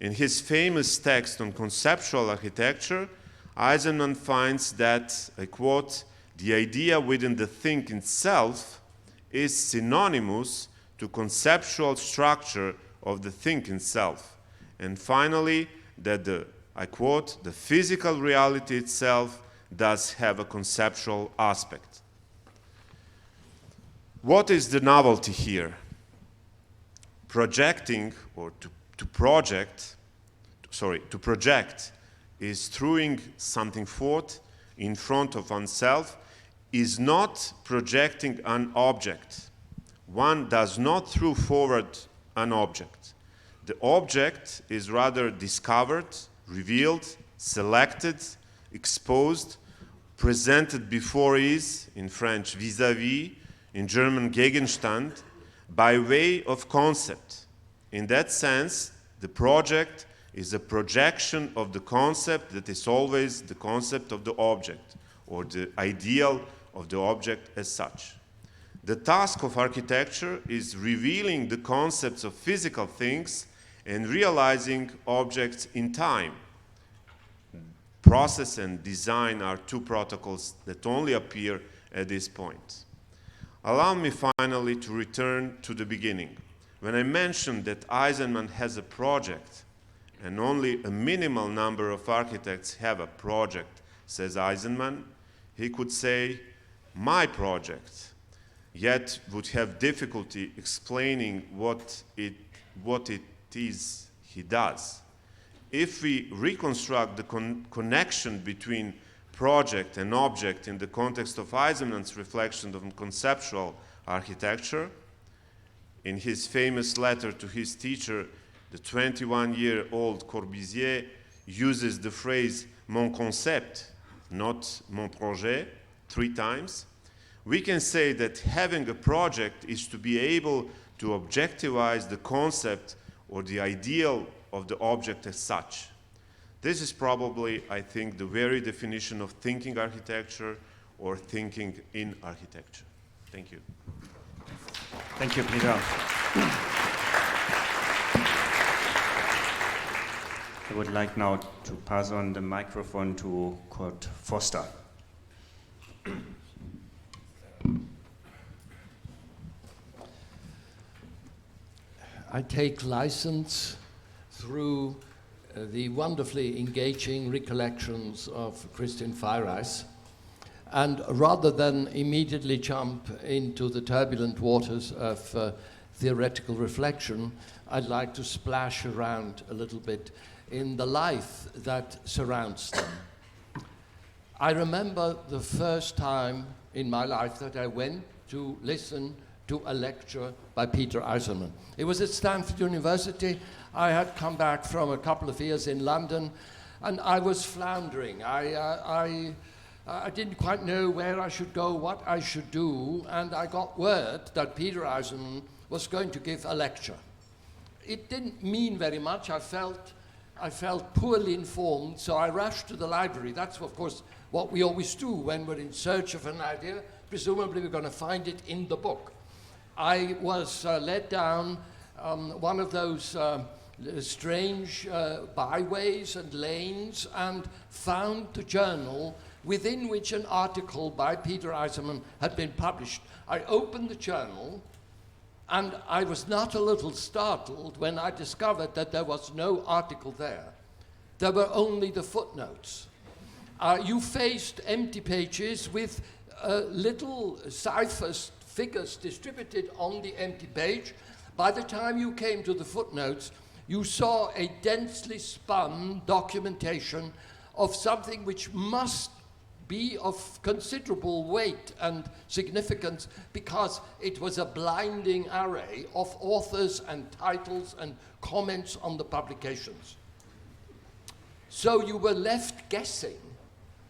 In his famous text on conceptual architecture, Eisenman finds that, I quote, the idea within the thing itself is synonymous to conceptual structure of the thing itself. And finally, that the, I quote, the physical reality itself does have a conceptual aspect. What is the novelty here? Projecting, or to project is throwing something forth in front of oneself, is not projecting an object. One does not throw forward an object. The object is rather discovered, revealed, selected, exposed, presented before is, in French, vis-à-vis, in German, Gegenstand, by way of concept. In that sense, the project is a projection of the concept that is always the concept of the object, or the ideal of the object as such. The task of architecture is revealing the concepts of physical things and realizing objects in time. Process and design are two protocols that only appear at this point. Allow me finally to return to the beginning. When I mentioned that Eisenman has a project, and only a minimal number of architects have a project, says Eisenman, he could say, my project, yet would have difficulty explaining what it is he does. If we reconstruct the connection between project and object in the context of Eisenman's reflection on conceptual architecture, in his famous letter to his teacher, the 21-year-old Corbusier, uses the phrase mon concept, not mon projet, 3 times, we can say that having a project is to be able to objectivize the concept or the ideal of the object as such. This is probably, I think, the very definition of thinking architecture or thinking in architecture. Thank you. Thank you, Peter. I would like now to pass on the microphone to Kurt Forster. I take license through the wonderfully engaging recollections of Kristin Feireiss, and rather than immediately jump into the turbulent waters of theoretical reflection, I'd like to splash around a little bit in the life that surrounds them. I remember the first time in my life that I went to listen to a lecture by Peter Eisenman. It was at Stanford University. I had come back from a couple of years in London, and I was floundering. I didn't quite know where I should go, what I should do, and I got word that Peter Eisenman was going to give a lecture. It didn't mean very much. I felt poorly informed, so I rushed to the library. That's, of course, what we always do when we're in search of an idea. Presumably, we're going to find it in the book. I was led down one of those strange byways and lanes and found the journal within which an article by Peter Eisenman had been published. I opened the journal, and I was not a little startled when I discovered that there was no article there. There were only the footnotes. You faced empty pages with little ciphers, figures distributed on the empty page. By the time you came to the footnotes, you saw a densely spun documentation of something which must be of considerable weight and significance, because it was a blinding array of authors and titles and comments on the publications. So you were left guessing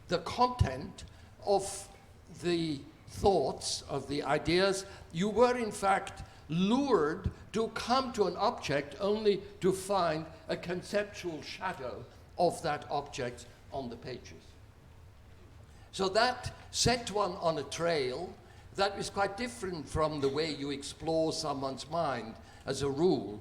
the content of the thoughts, of the ideas. You were in fact lured to come to an object only to find a conceptual shadow of that object on the pages. So that set one on a trail that is quite different from the way you explore someone's mind as a rule.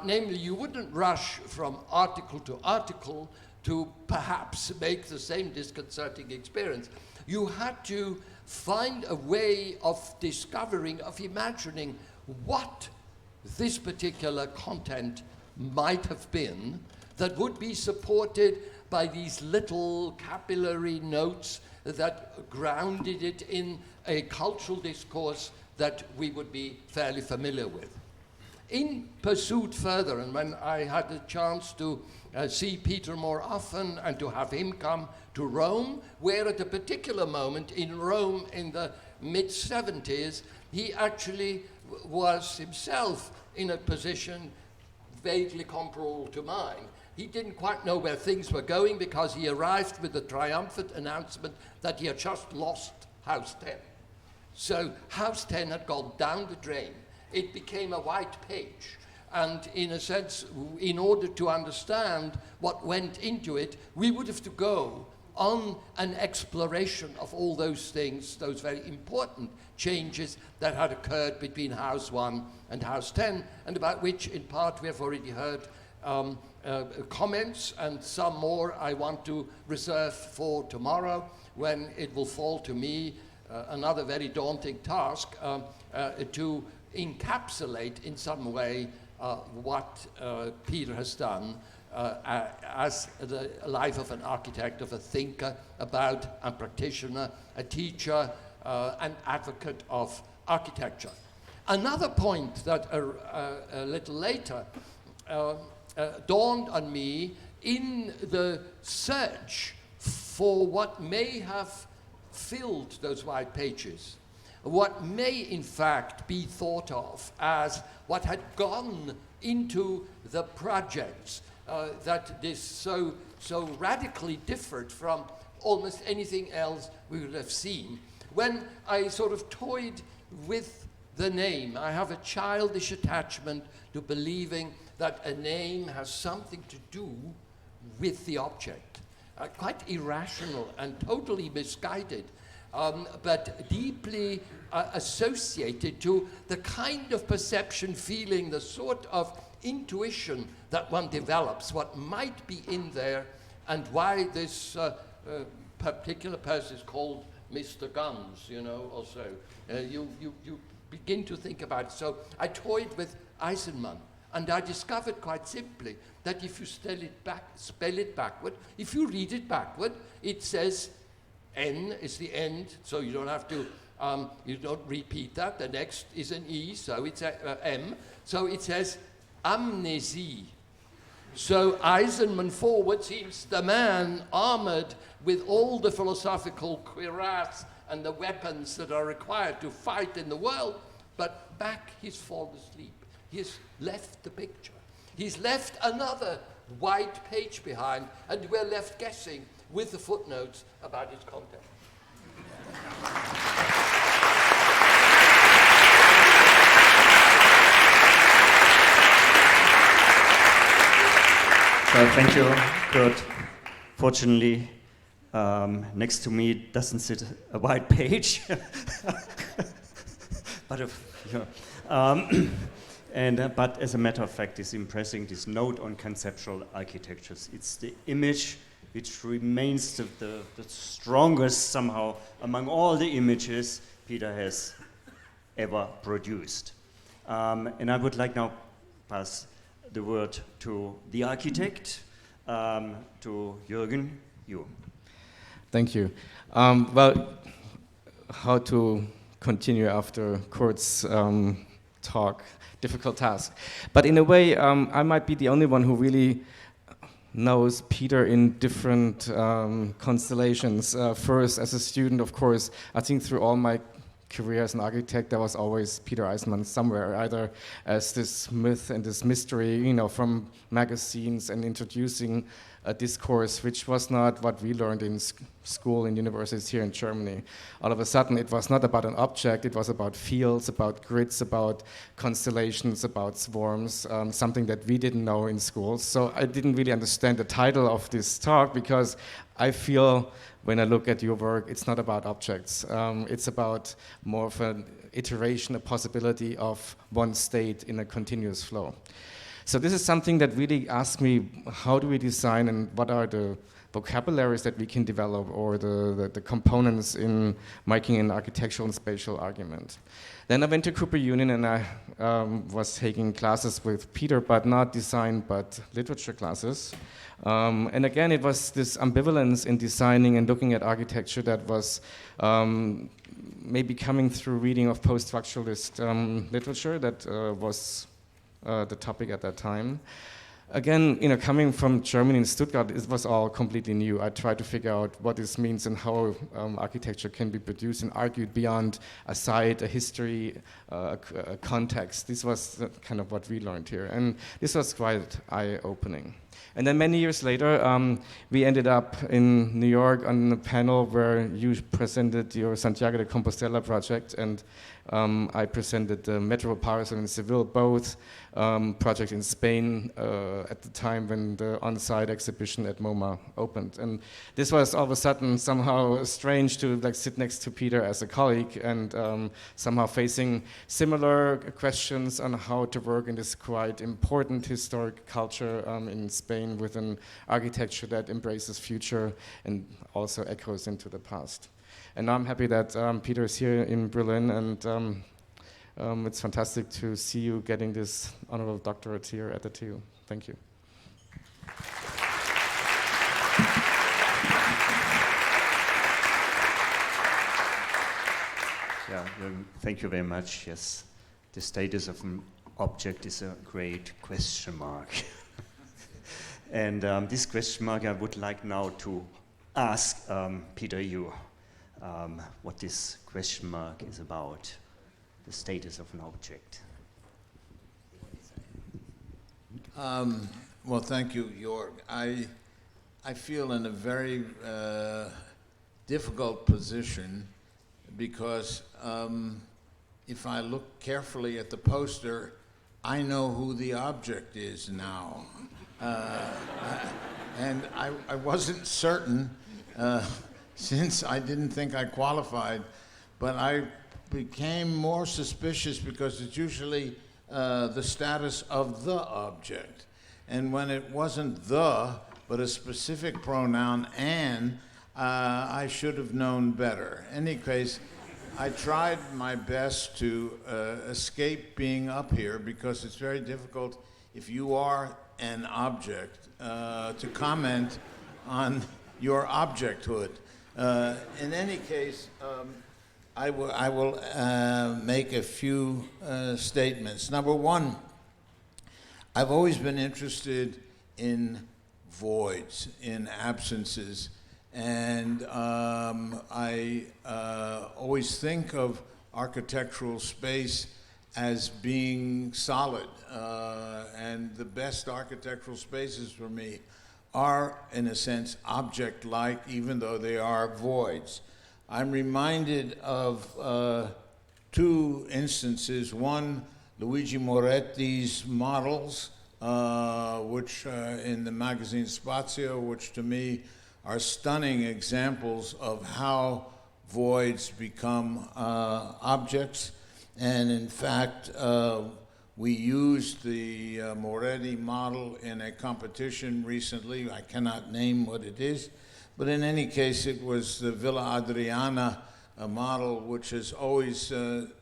Namely, you wouldn't rush from article to article to perhaps make the same disconcerting experience. You had to find a way of discovering, of imagining what this particular content might have been that would be supported by these little capillary notes that grounded it in a cultural discourse that we would be fairly familiar with. In pursuit further, and when I had the chance to see Peter more often and to have him come to Rome, where at a particular moment in Rome in the mid-70s, he actually was himself in a position vaguely comparable to mine. He didn't quite know where things were going because he arrived with the triumphant announcement that he had just lost House 10. So House 10 had gone down the drain. It became a white page. And in a sense, in order to understand what went into it, we would have to go on an exploration of all those things, those very important changes that had occurred between House 1 and House 10, and about which, in part, we have already heard comments, and some more I want to reserve for tomorrow, when it will fall to me another very daunting task to encapsulate in some way what Peter has done as the life of an architect, of a thinker about a practitioner, a teacher, an advocate of architecture. Another point that a little later dawned on me in the search for what may have filled those white pages, what may in fact be thought of as what had gone into the projects that this so radically differed from almost anything else we would have seen. When I sort of toyed with the name, I have a childish attachment to believing that a name has something to do with the object. Quite irrational and totally misguided, but deeply associated to the kind of perception, feeling, the sort of intuition that one develops, what might be in there, and why this particular person is called Mr. Guns, you know, or so. You begin to think about it. So I toyed with Eisenman, and I discovered quite simply that if you spell it backward, if you read it backward, it says N is the end, so you don't have to, you don't repeat that. The next is an E, so it's M. So it says amnesie. So Eisenman forward seems the man armored with all the philosophical cuirass and the weapons that are required to fight in the world, but back he's fallen asleep. He's left the picture. He's left another white page behind, and we're left guessing with the footnotes about its content. So thank you, Kurt. Fortunately, next to me doesn't sit a white page, but but as a matter of fact, it's impressing, this note on conceptual architectures. It's the image which remains the strongest somehow among all the images Peter has ever produced. And I would like now pass the word to the architect, to Jürgen, you. Thank you. Well, how to continue after Kurt's talk? Difficult task. But in a way, I might be the only one who really knows Peter in different constellations. First, as a student, of course, I think through all my career as an architect, there was always Peter Eisenman somewhere, either as this myth and this mystery, you know, from magazines and introducing a discourse which was not what we learned in school and universities here in Germany. All of a sudden, it was not about an object, it was about fields, about grids, about constellations, about swarms, something that we didn't know in school. So I didn't really understand the title of this talk, because I feel when I look at your work, it's not about objects. It's about more of an iteration, a possibility of one state in a continuous flow. So this is something that really asks me, how do we design and what are the vocabularies that we can develop, or the components in making an architectural and spatial argument. Then I went to Cooper Union and I was taking classes with Peter, but not design, but literature classes. And again, it was this ambivalence in designing and looking at architecture that was maybe coming through reading of post-structuralist literature that was the topic at that time. Again, you know, coming from Germany and Stuttgart, it was all completely new. I tried to figure out what this means and how architecture can be produced and argued beyond a site, a history, a context. This was kind of what we learned here. And this was quite eye-opening. And then many years later, we ended up in New York on a panel where you presented your Santiago de Compostela project, and I presented the Metro Paris and Seville, both projects in Spain at the time when the on-site exhibition at MoMA opened. And this was all of a sudden somehow strange to like sit next to Peter as a colleague and somehow facing similar questions on how to work in this quite important historic culture in Spain with an architecture that embraces future and also echoes into the past. And now I'm happy that Peter is here in Berlin, and it's fantastic to see you getting this honorable doctorate here at the TU. Thank you. Yeah, thank you very much. Yes, the status of an object is a great question mark. And this question mark I would like now to ask Peter you what this question mark is about, the status of an object. Well, thank you, Jörg. I feel in a very difficult position because if I look carefully at the poster, I know who the object is now. And I wasn't certain since I didn't think I qualified, but I became more suspicious because it's usually the status of the object. And when it wasn't the, but a specific pronoun, and, I should have known better. In any case, I tried my best to escape being up here because it's very difficult if you are an object to comment on your objecthood. In any case, I will make a few statements. Number one, I've always been interested in voids, in absences, and I always think of architectural space as being solid, and the best architectural spaces for me are, in a sense, object-like, even though they are voids. I'm reminded of two instances. One, Luigi Moretti's models, which in the magazine Spazio, which to me are stunning examples of how voids become objects. And in fact, we used the Moretti model in a competition recently. I cannot name what it is, but in any case, it was the Villa Adriana model, which has always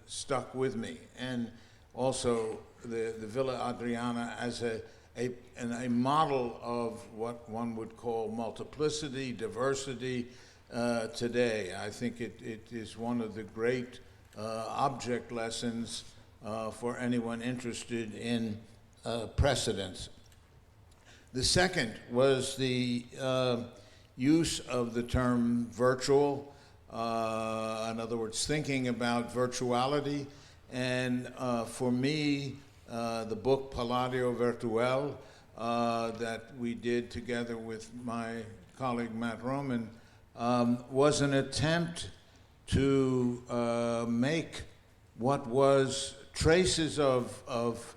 stuck with me. And also the Villa Adriana as a model of what one would call multiplicity, diversity today. I think it is one of the great object lessons for anyone interested in precedence. The second was the use of the term virtual, in other words, thinking about virtuality. And for me, the book Palladio Virtual that we did together with my colleague Matt Roman was an attempt to make what was traces of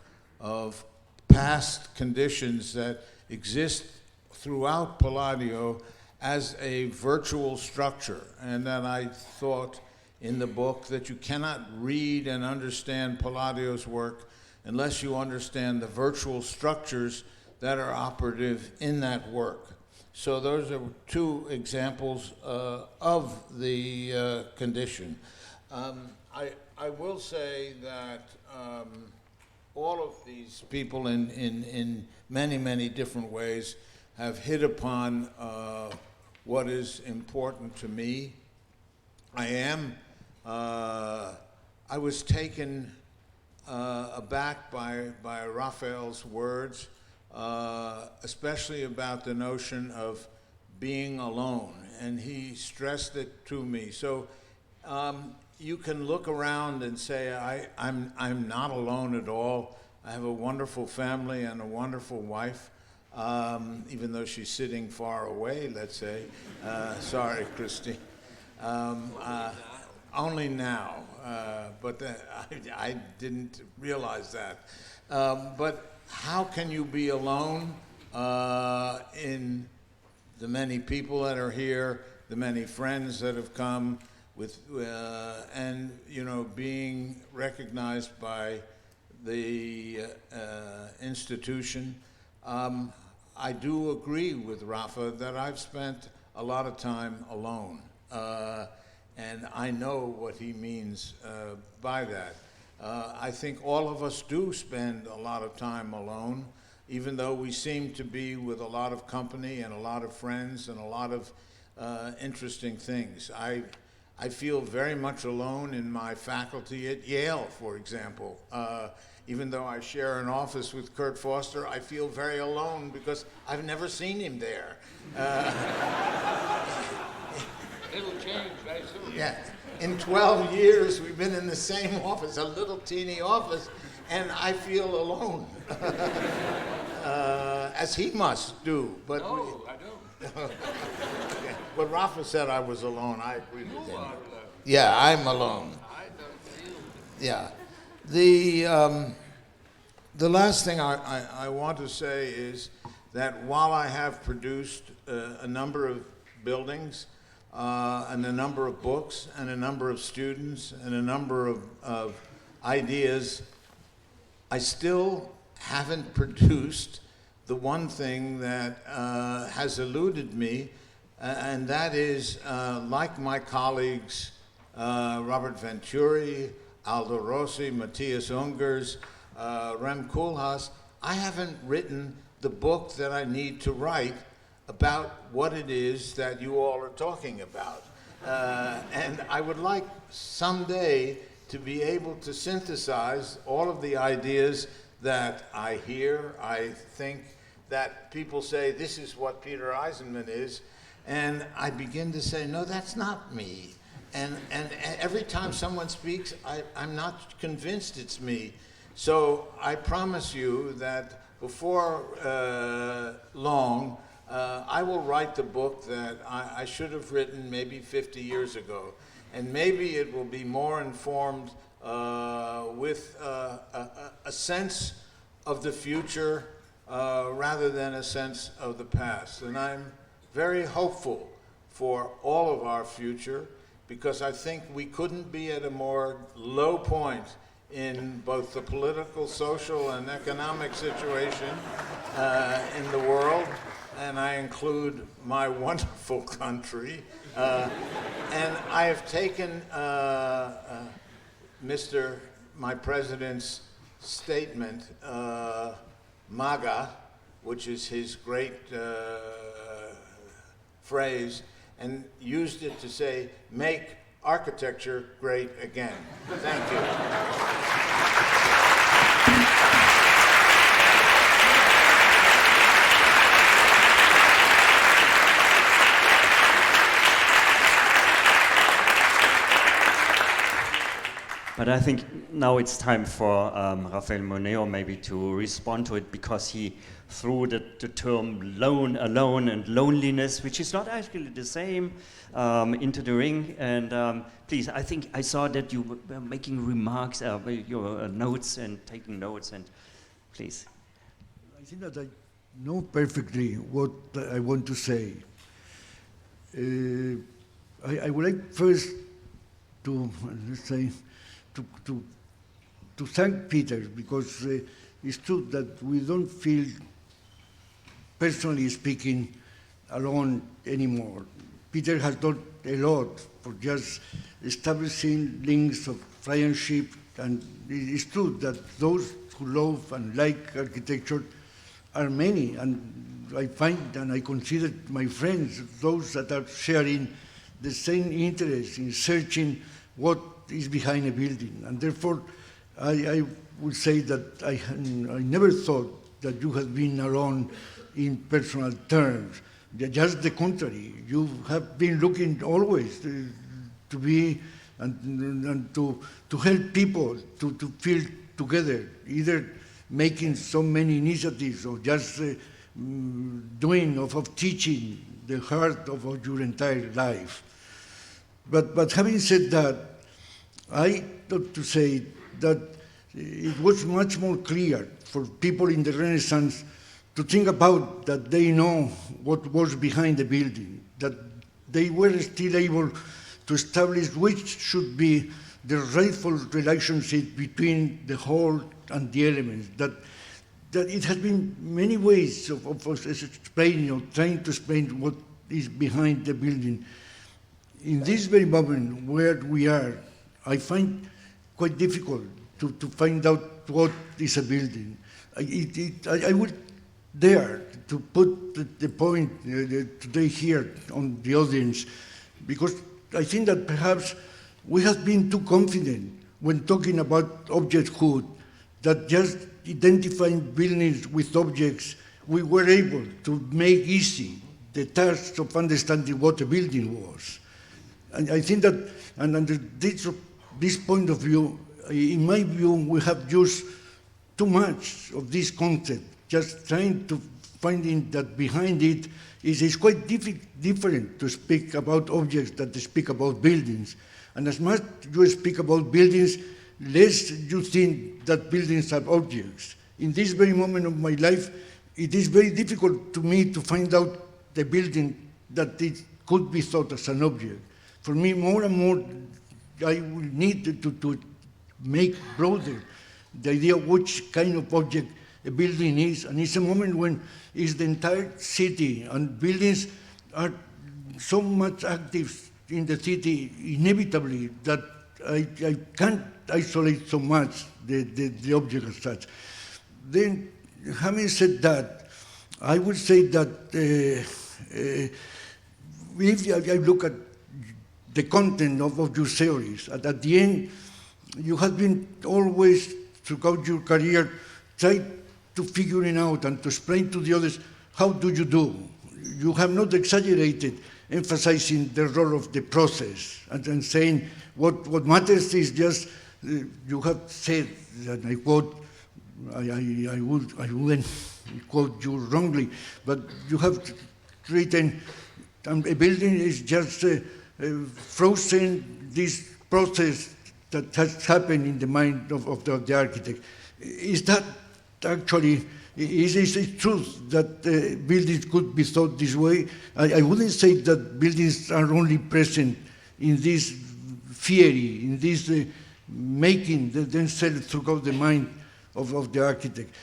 past conditions that exist throughout Palladio as a virtual structure. And then I thought in the book that you cannot read and understand Palladio's work unless you understand the virtual structures that are operative in that work. So those are two examples of the condition. I will say that all of these people in many, many different ways have hit upon what is important to me. I was taken aback by Raphael's words, especially about the notion of being alone, and he stressed it to me. So you can look around and say, I'm not alone at all. I have a wonderful family and a wonderful wife, even though she's sitting far away, let's say. Sorry, Kristin. Only now, but I didn't realize that. But how can you be alone in the many people that are here, the many friends that have come, and being recognized by the institution? I do agree with Rafa that I've spent a lot of time alone. And I know what he means by that. I think all of us do spend a lot of time alone, even though we seem to be with a lot of company and a lot of friends and a lot of interesting things. I feel very much alone in my faculty at Yale, for example. Even though I share an office with Kurt Forster, I feel very alone because I've never seen him there. It'll change very soon. Yeah. In 12 years, we've been in the same office, a little teeny office, and I feel alone. as he must do. But No, I don't. okay. But Rafa said I was alone. I agree with him. You are alone. Yeah, I'm alone. I don't feel. Yeah. The last thing I want to say is that while I have produced a number of buildings and a number of books and a number of students and a number of ideas, I still haven't produced the one thing that has eluded me, and that is, like my colleagues, Robert Venturi, Aldo Rossi, Matthias Ungers, Rem Koolhaas, I haven't written the book that I need to write about what it is that you all are talking about. And I would like someday to be able to synthesize all of the ideas that I hear. I think that people say, this is what Peter Eisenman is, and I begin to say, no, that's not me. And every time someone speaks, I'm not convinced it's me. So I promise you that before long, I will write the book that I should have written maybe 50 years ago. And maybe it will be more informed with a sense of the future rather than a sense of the past. And I'm very hopeful for all of our future, because I think we couldn't be at a more low point in both the political, social, and economic situation in the world, and I include my wonderful country. And I have taken my president's statement, MAGA, which is his great phrase, and used it to say, make architecture great again. Thank you. But I think now it's time for Rafael Moneo maybe to respond to it, because he threw the term alone and loneliness, which is not actually the same, into the ring. And please, I think I saw that you were making remarks, your notes and taking notes, and please. I think that I know perfectly what I want to say. I would like first to, let's say, to thank Peter, because it's true that we don't feel, personally speaking, alone anymore. Peter has done a lot for just establishing links of friendship, and it's true that those who love and like architecture are many, and I find and I consider my friends those that are sharing the same interest in searching what is behind a building. And therefore, I would say that I never thought that you have been alone in personal terms. Just the contrary, you have been looking always to be and to help people to feel together, either making so many initiatives or just doing of teaching the heart of your entire life. But having said that, I thought to say that it was much more clear for people in the Renaissance to think about that they know what was behind the building, that they were still able to establish which should be the rightful relationship between the whole and the elements, that it has been many ways of explaining or trying to explain what is behind the building. In this very moment where we are, I find quite difficult to find out what is a building. I would dare to put the point today here on the audience, because I think that perhaps we have been too confident when talking about objecthood, that just identifying buildings with objects, we were able to make easy the task of understanding what a building was. And I think that, and under this point of view, in my view, we have used too much of this concept just trying to finding that behind it is quite different to speak about objects than to speak about buildings. And as much you speak about buildings, less you think that buildings are objects. In this very moment of my life, it is very difficult to me to find out the building that it could be thought as an object. For me, more and more, I will need to make broader the idea of which kind of object a building is. And it's a moment when it's the entire city, and buildings are so much active in the city inevitably that I can't isolate so much the object as such. Then, having said that, I would say that if I look at the content of your theories, at the end, you have been always, throughout your career, trying to figuring out and to explain to the others, how do you do? You have not exaggerated, emphasizing the role of the process and saying what matters is just, you have said, and I quote, I wouldn't quote you wrongly, but you have written, a building is just frozen this process that has happened in the mind of the architect. Is that actually, is it true that buildings could be thought this way? I wouldn't say that buildings are only present in this theory, in this making themselves throughout the mind of the architect.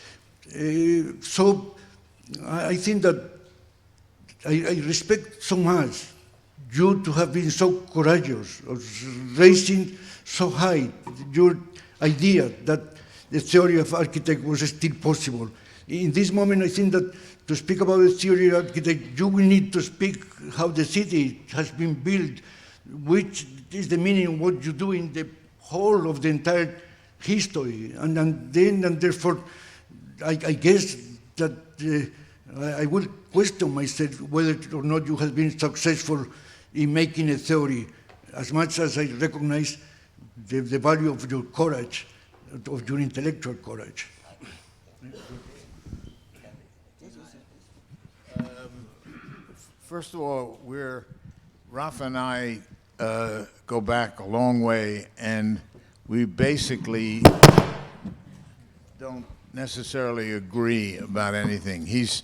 So I think that I respect so much you to have been so courageous, of raising so high your idea that the theory of architect was still possible. In this moment, I think that to speak about the theory of architect, you will need to speak how the city has been built, which is the meaning of what you do in the whole of the entire history. And therefore, I guess that I will question myself whether or not you have been successful in making a theory, as much as I recognize the value of your courage, of your intellectual courage. First of all, Rafa and I go back a long way, and we basically don't necessarily agree about anything. He's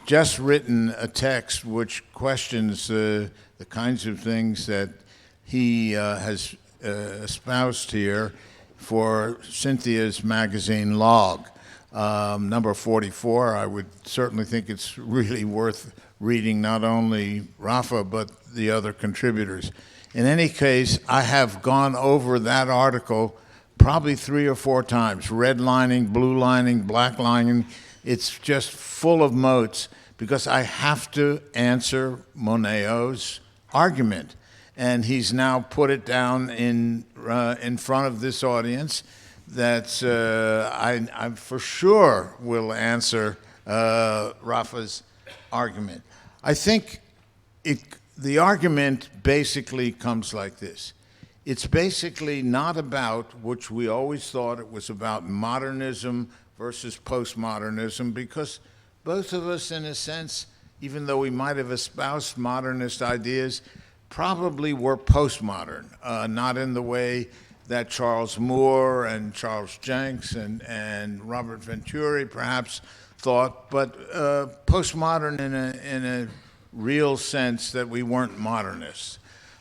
just written a text which questions the kinds of things that he has espoused here for Cynthia's magazine Log. Number 44, I would certainly think it's really worth reading, not only Rafa, but the other contributors. In any case, I have gone over that article probably 3 or 4 times, redlining, blue lining, black lining. It's just full of motes because I have to answer Moneo's argument. And he's now put it down in front of this audience that I for sure will answer Rafa's argument. I think the argument basically comes like this. It's basically not about, which we always thought it was about, modernism versus postmodernism, because both of us, in a sense, even though we might have espoused modernist ideas, probably were postmodern, not in the way that Charles Moore and Charles Jenks and Robert Venturi perhaps thought, but postmodern in a real sense that we weren't modernists.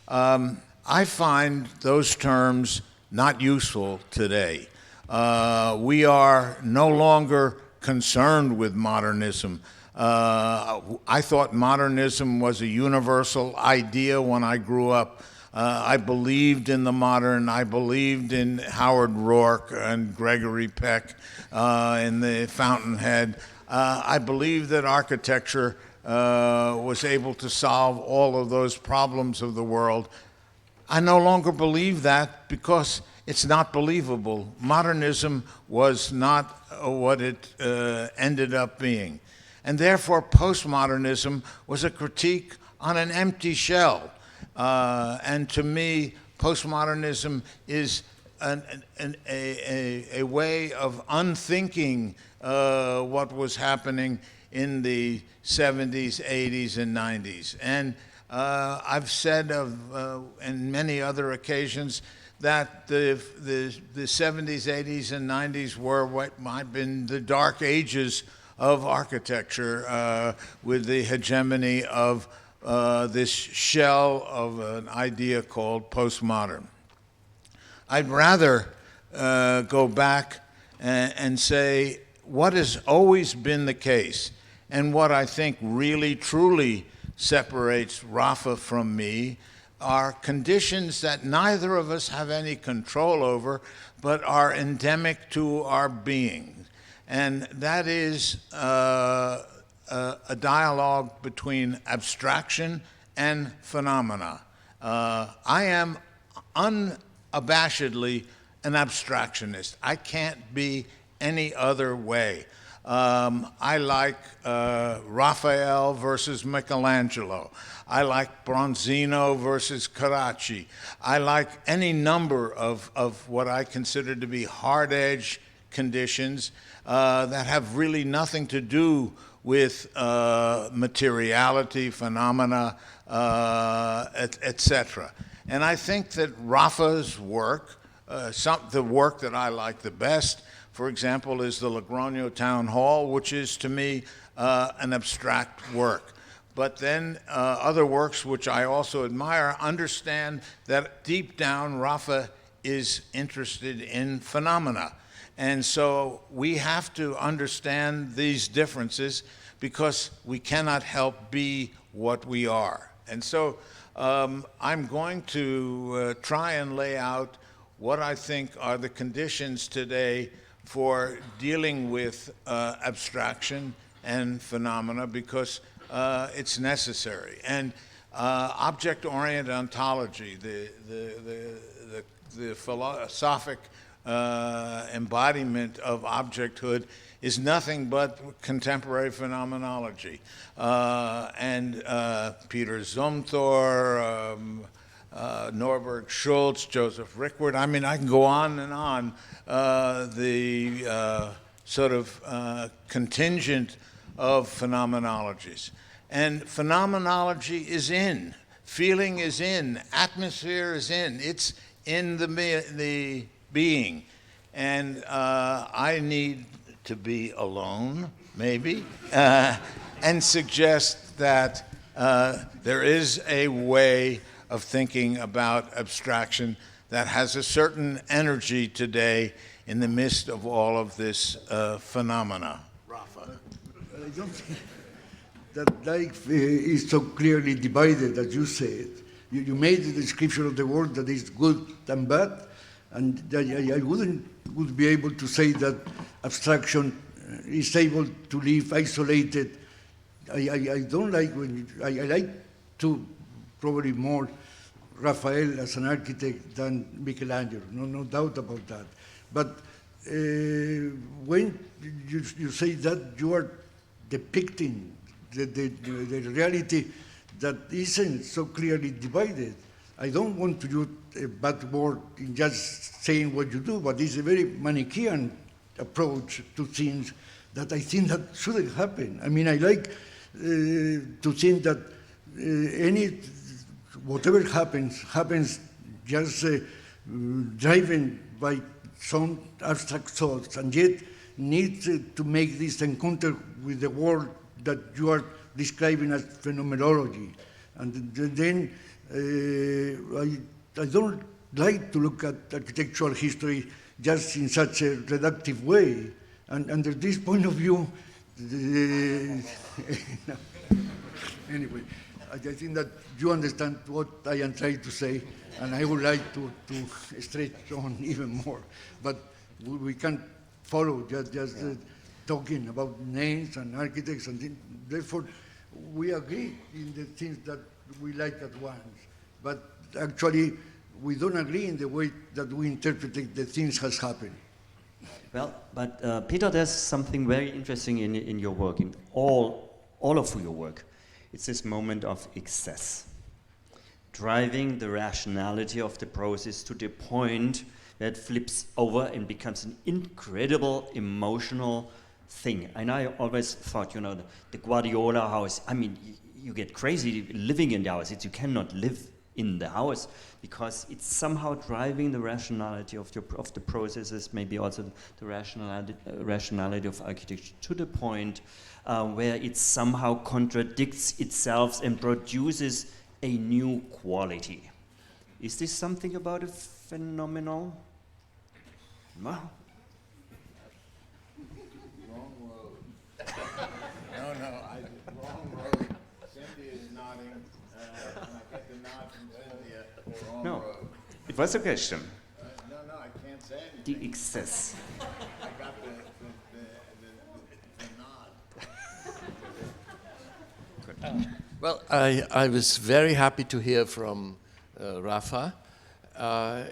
I find those terms not useful today. We are no longer concerned with modernism. I thought modernism was a universal idea when I grew up. I believed in the modern. I believed in Howard Rourke and Gregory Peck in the Fountainhead. I believed that architecture was able to solve all of those problems of the world. I no longer believe that because it's not believable. Modernism was not what it ended up being. And therefore, postmodernism was a critique on an empty shell. And to me, postmodernism is a way of unthinking what was happening in the 70s, 80s, and 90s. And I've said in many other occasions that the 70s, 80s, and 90s were what might have been the dark ages of architecture, with the hegemony of this shell of an idea called postmodern. I'd rather go back and say what has always been the case, and what I think really truly separates Rafa from me are conditions that neither of us have any control over, but are endemic to our being. And that is a dialogue between abstraction and phenomena. I am unabashedly an abstractionist. I can't be any other way. I like Raphael versus Michelangelo. I like Bronzino versus Carracci. I like any number of what I consider to be hard-edge conditions that have really nothing to do with materiality, phenomena, etc. And I think that Rafa's work, the work that I like the best, for example, is the Logroño Town Hall, which is to me an abstract work. But then other works which I also admire understand that deep down Rafa is interested in phenomena. And so we have to understand these differences because we cannot help be what we are. And so I'm going to try and lay out what I think are the conditions today for dealing with abstraction and phenomena, because it's necessary. And object-oriented ontology, the philosophic embodiment of objecthood, is nothing but contemporary phenomenology. And Peter Zumthor, Norberg Schultz, Joseph Rickward, I mean, I can go on and on, the sort of contingent of phenomenologies. And phenomenology is in, feeling is in, atmosphere is in, it's in the being. And I need to be alone, maybe, and suggest that there is a way of thinking about abstraction that has a certain energy today in the midst of all of this phenomena. Rafa. I don't think that life is so clearly divided as you said. You made the description of the world that is good and bad, and I would be able to say that abstraction is able to live isolated. I don't like when I like to probably more Raphael as an architect than Michelangelo, no doubt about that. But when you say that, you are depicting the reality that isn't so clearly divided. I don't want to use a bad word in just saying what you do, but it's a very Manichaean approach to things that I think that shouldn't happen. I mean, I like to think that whatever happens just driven by some abstract thoughts, and yet needs to make this encounter with the world that you are describing as phenomenology. And then I don't like to look at architectural history just in such a reductive way. And under this point of view, anyway, I think that you understand what I am trying to say, and I would like to stretch on even more. But we can't follow just talking about names and architects, and therefore we agree in the things that we like at once. But actually, we don't agree in the way that we interpret the things has happened. Well, but Peter, there's something very interesting in your work, in all of your work. It's this moment of excess, driving the rationality of the process to the point that flips over and becomes an incredible emotional thing. And I always thought, you know, the Guardiola house, I mean, you get crazy living in the house. You cannot live in the house because it's somehow driving the rationality of the processes, maybe also the rationality of architecture to the point where it somehow contradicts itself and produces a new quality. Is this something about a phenomenon? No. Wrong road. Wrong road. Cindy is nodding, and I get the nod from Cynthia. Wrong road. It was a question. No, I can't say anything. The excess. I got the nod. Well, I was very happy to hear from Rafa.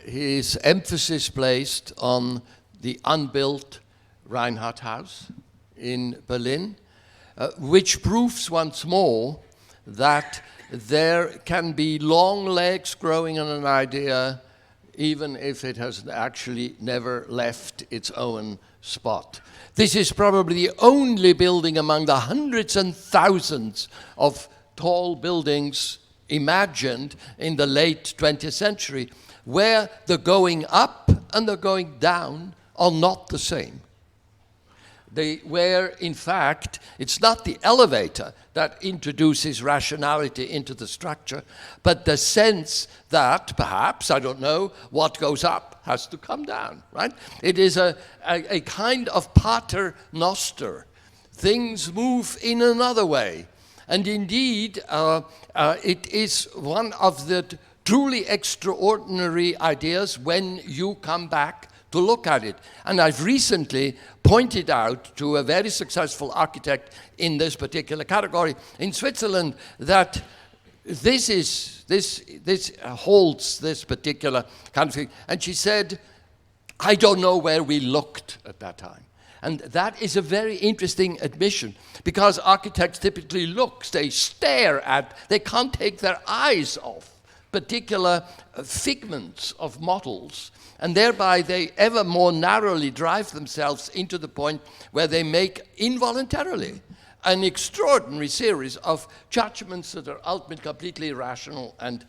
His emphasis placed on the unbuilt Reinhardt House in Berlin, which proves once more that there can be long legs growing on an idea even if it has actually never left its own spot. This is probably the only building among the hundreds and thousands of tall buildings imagined in the late 20th century where the going up and the going down are not the same. Where, in fact, it's not the elevator that introduces rationality into the structure, but the sense that, perhaps, I don't know, what goes up has to come down, right? It is a kind of pater noster. Things move in another way. And indeed, it is one of the truly extraordinary ideas when you come back to look at it. And I've recently pointed out to a very successful architect in this particular category in Switzerland that this holds this particular kind of thing. And she said, I don't know where we looked at that time. And that is a very interesting admission, because architects typically look, they stare at, they can't take their eyes off particular figments of models, and thereby they ever more narrowly drive themselves into the point where they make involuntarily an extraordinary series of judgments that are ultimately completely irrational and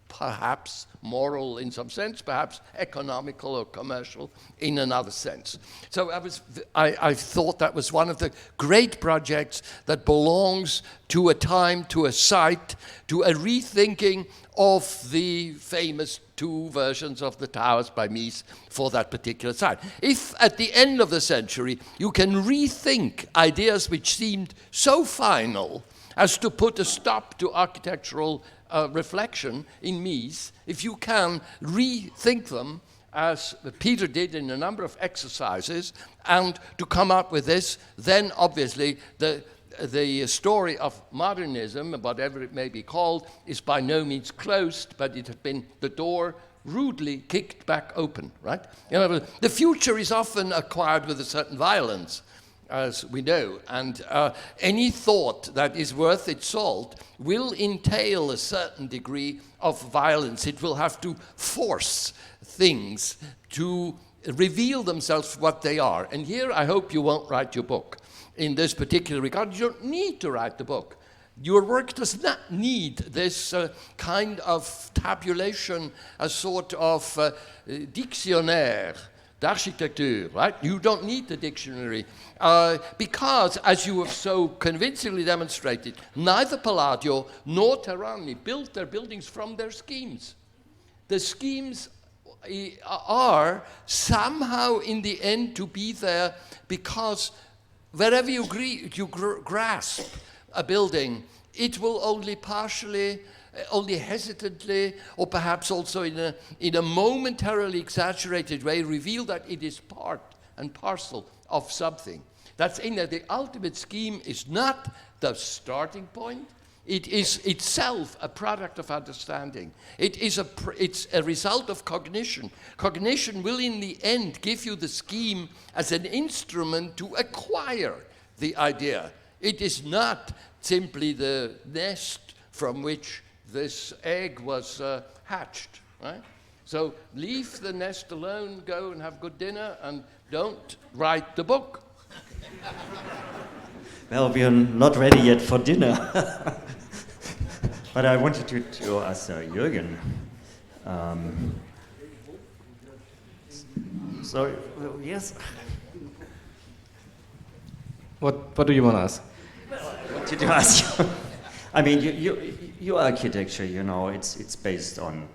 perhaps moral in some sense, perhaps economical or commercial in another sense. So I thought that was one of the great projects that belongs to a time, to a site, to a rethinking of the famous two versions of the towers by Mies for that particular site. If at the end of the century you can rethink ideas which seemed so final as to put a stop to architectural reflection in Mies, if you can rethink them, as Peter did in a number of exercises, and to come up with this, then obviously the story of modernism, whatever it may be called, is by no means closed, but it had been the door rudely kicked back open, right? You know, the future is often acquired with a certain violence, as we know, and any thought that is worth its salt will entail a certain degree of violence. It will have to force things to reveal themselves for what they are. And here I hope you won't write your book in this particular regard. You don't need to write the book. Your work does not need this kind of tabulation, a sort of dictionnaire d'architecture, right? You don't need the dictionary because, as you have so convincingly demonstrated, neither Palladio nor Terrani built their buildings from their schemes. The schemes are somehow in the end to be there because wherever you grasp a building, it will only partially, only hesitantly, or perhaps also in a momentarily exaggerated way, reveal that it is part and parcel of something. That's in that the ultimate scheme is not the starting point. It is itself a product of understanding. It's a result of cognition. Cognition will in the end give you the scheme as an instrument to acquire the idea. It is not simply the nest from which this egg was hatched, right? So leave the nest alone, go and have good dinner, and don't write the book. Well, we are not ready yet for dinner. But I wanted to ask Jürgen. So, yes. What do you want to ask? What did you ask? I mean, your architecture, you know, it's based on,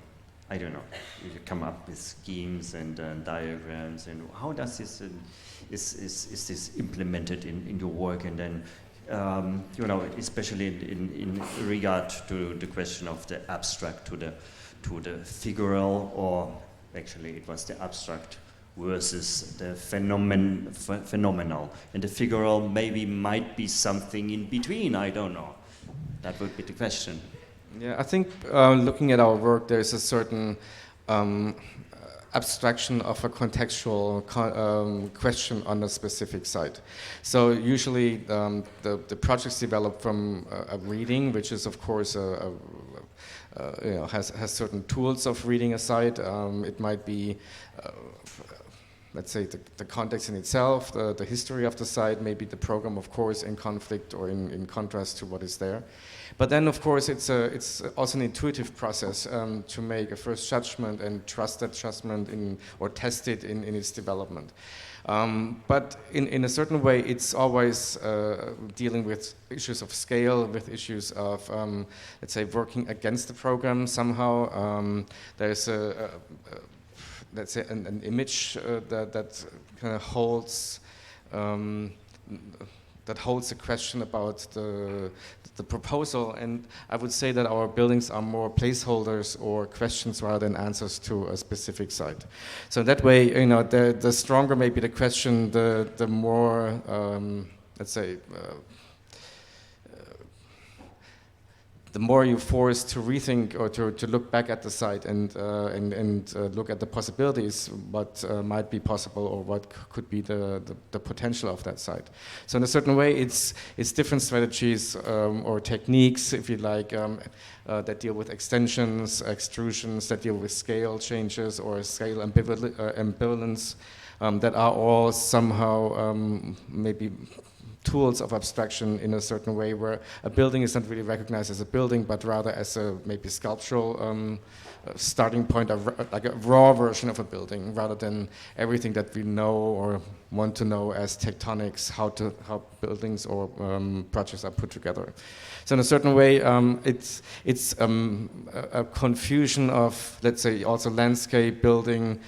I don't know, you come up with schemes and diagrams, and how does this, is this implemented in your work? And then, you know, especially in regard to the question of the abstract to the figural, or actually it was the abstract versus the phenomenal. And the figural maybe might be something in between, I don't know. That would be the question. Yeah, I think looking at our work, there's a certain abstraction of a contextual question on a specific site. So usually the projects develop from a reading, which is of course you know, has certain tools of reading a site. It might be let's say the context in itself, the history of the site, maybe the program, of course, in conflict or in contrast to what is there. But then, of course, it's also an intuitive process to make a first judgment and trust that judgment or test it in its development. But in a certain way, it's always dealing with issues of scale, with issues of, let's say, working against the program somehow. There's let's say an image that kind of holds a question about the proposal, and I would say that our buildings are more placeholders or questions rather than answers to a specific site. So that way, you know, the stronger maybe the question, the more let's say the more you're forced to rethink or to look back at the site and look at the possibilities, what might be possible or what could be the potential of that site. So in a certain way, it's different strategies or techniques, if you like, that deal with extensions, extrusions, that deal with scale changes or scale ambivalence, that are all somehow maybe tools of abstraction in a certain way, where a building is not really recognized as a building, but rather as a maybe sculptural starting point, like a raw version of a building, rather than everything that we know or want to know as tectonics, how buildings or projects are put together. So in a certain way, it's a confusion of, let's say, also landscape, building,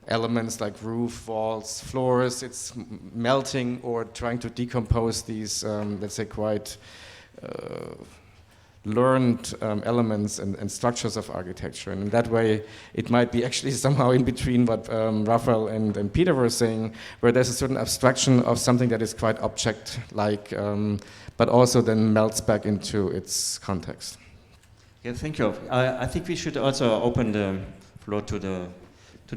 elements like roof, walls, floors. It's melting or trying to decompose these, let's say, quite learned elements and structures of architecture. And in that way, it might be actually somehow in between what Rafael and Peter were saying, where there's a certain abstraction of something that is quite object-like, but also then melts back into its context. Yeah, thank you. I think we should also open the floor to the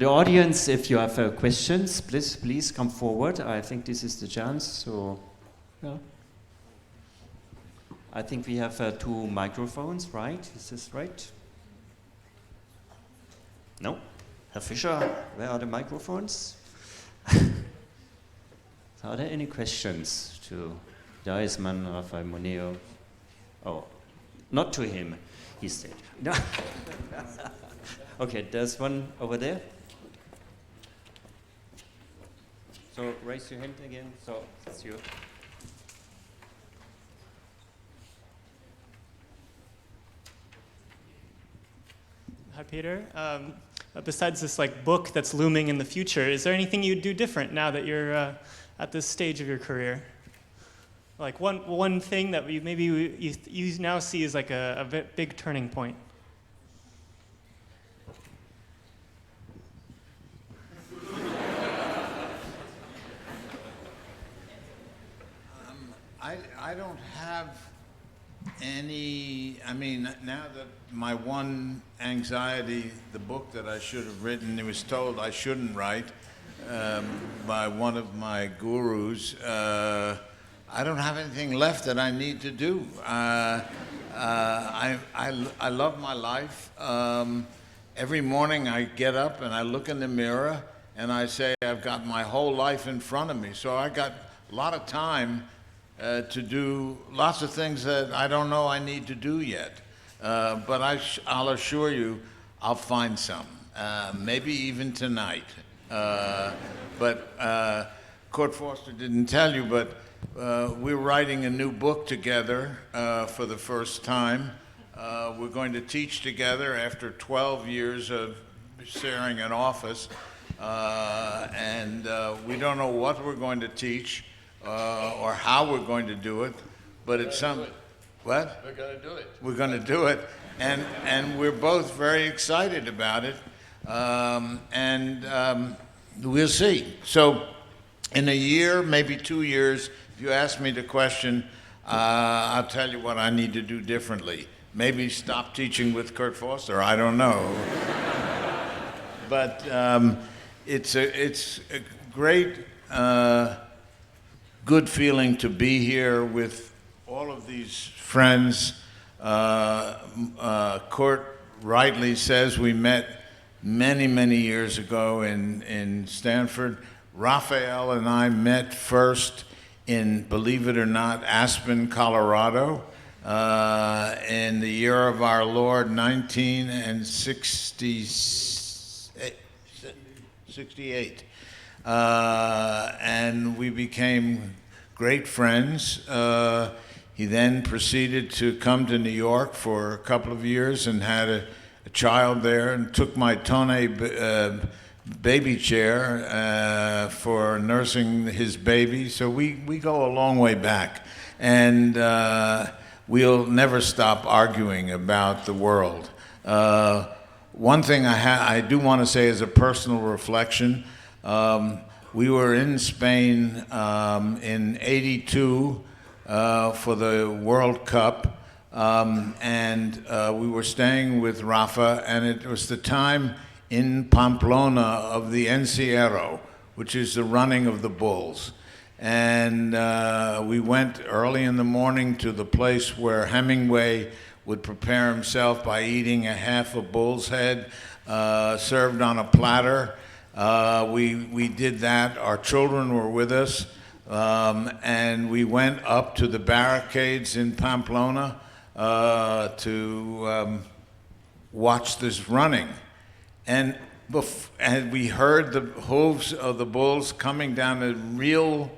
audience. If you have questions, please come forward. I think this is the chance. So, yeah. I think we have 2 microphones, right? Is this right? No? Herr Fischer, where are the microphones? Are there any questions to Eisenman, Rafael Moneo? Oh, not to him. He's dead. No. Okay, there's one over there. So raise your hand again. So it's you. Hi, Peter. Besides this book that's looming in the future, is there anything you'd do different now that you're at this stage of your career? Like one thing that you now see as like a big turning point. I don't have any, I mean, now that my one anxiety, the book that I should have written, it was told I shouldn't write by one of my gurus, I don't have anything left that I need to do. I love my life. every morning I get up and I look in the mirror and I say, I've got my whole life in front of me. So I got a lot of time to do lots of things that I don't know I need to do yet. But I'll assure you, I'll find some, maybe even tonight. But Kurt Forster didn't tell you, but we're writing a new book together for the first time. We're going to teach together after 12 years of sharing an office. And we don't know what we're going to teach or how we're going to do it, but it's some... What? We're going to do it. We're going to do it, and we're both very excited about it, and we'll see. So in a year, maybe 2 years, if you ask me the question, I'll tell you what I need to do differently. Maybe stop teaching with Kurt Forster, I don't know. But it's a great, good feeling to be here with all of these friends. Kurt rightly says we met many, many years ago in Stanford. Rafael and I met first in, believe it or not, Aspen, Colorado, in the year of our Lord, 1968. And we became great friends. He then proceeded to come to New York for a couple of years and had a child there, and took my Tone baby chair for nursing his baby. So we go a long way back. And we'll never stop arguing about the world. One thing I do want to say as a personal reflection, we were in Spain in '82 for the World Cup, and we were staying with Rafa, and it was the time in Pamplona of the Encierro, which is the running of the bulls. And we went early in the morning to the place where Hemingway would prepare himself by eating a half a bull's head served on a platter. We did that. Our children were with us. And we went up to the barricades in Pamplona to watch this running. And we heard the hooves of the bulls coming down a real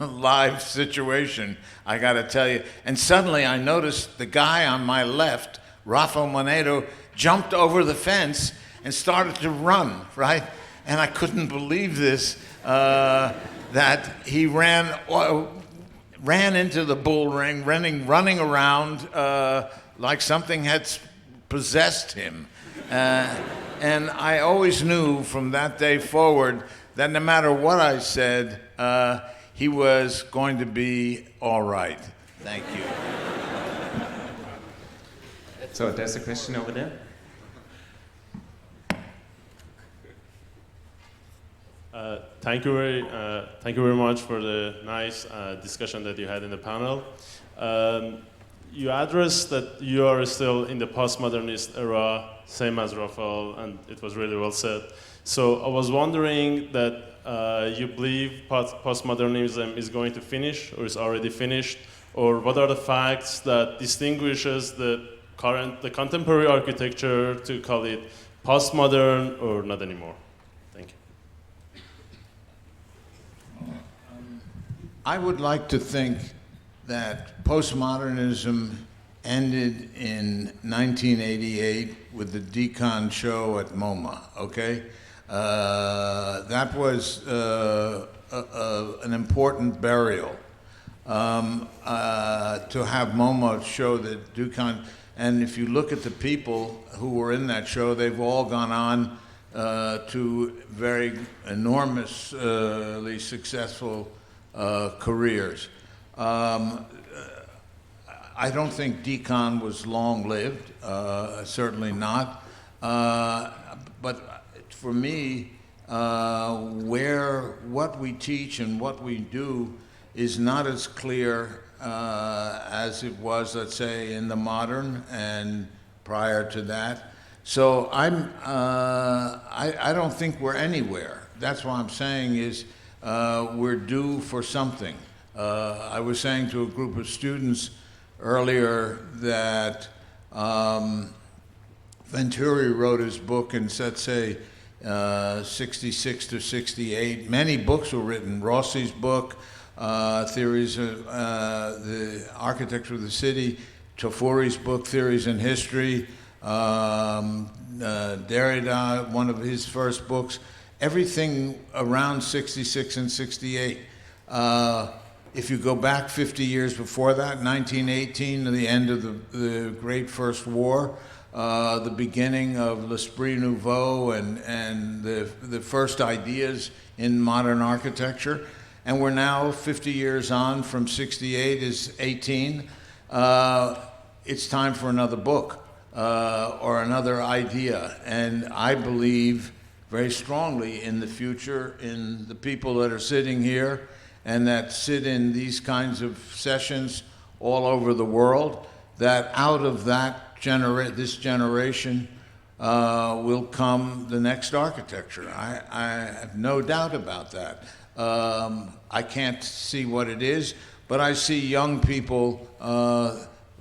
live situation, I got to tell you. And suddenly I noticed the guy on my left, Rafael Moneo, jumped over the fence and started to run, right? And I couldn't believe this, that he ran into the bull ring, running around like something had possessed him. And I always knew from that day forward that no matter what I said, he was going to be all right. Thank you. So there's a question over there. Thank you very much for the nice discussion that you had in the panel. You addressed that you are still in the postmodernist era, same as Rafael, and it was really well said. So I was wondering that you believe postmodernism is going to finish or is already finished, or what are the facts that distinguishes the contemporary architecture to call it postmodern or not anymore? Thank you. I would like to think that postmodernism ended in 1988 with the Decon show at MoMA, okay? That was an important burial. To have MoMA show that Decon, and if you look at the people who were in that show, they've all gone on to very enormously successful careers. I don't think Decon was long-lived, certainly not. But for me, what we teach and what we do is not as clear as it was, let's say, in the modern and prior to that. So I don't think we're anywhere. That's what I'm saying is we're due for something. I was saying to a group of students earlier that Venturi wrote his book in, let's say, 66 to 68. Many books were written. Rossi's book, Theories of the Architecture of the City, Tafuri's book, Theories in History, Derrida, one of his first books, everything around 66 and 68. If you go back 50 years before that, 1918, the end of the Great First War, the beginning of l'esprit nouveau and the first ideas in modern architecture. And we're now 50 years on from 68 is 18. It's time for another book or another idea. And I believe very strongly in the future, in the people that are sitting here and that sit in these kinds of sessions all over the world, that out of that this generation will come the next architecture. I have no doubt about that. I can't see what it is, but I see young people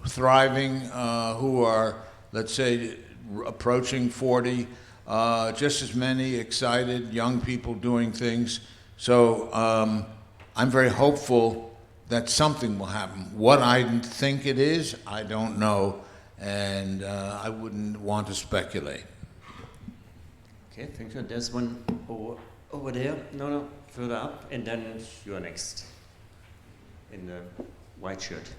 thriving who are, let's say, approaching 40, just as many excited young people doing things. So I'm very hopeful that something will happen. What I think it is, I don't know, and I wouldn't want to speculate. Okay, thank you. There's one over there. No, further up, and then you're next in the white shirt.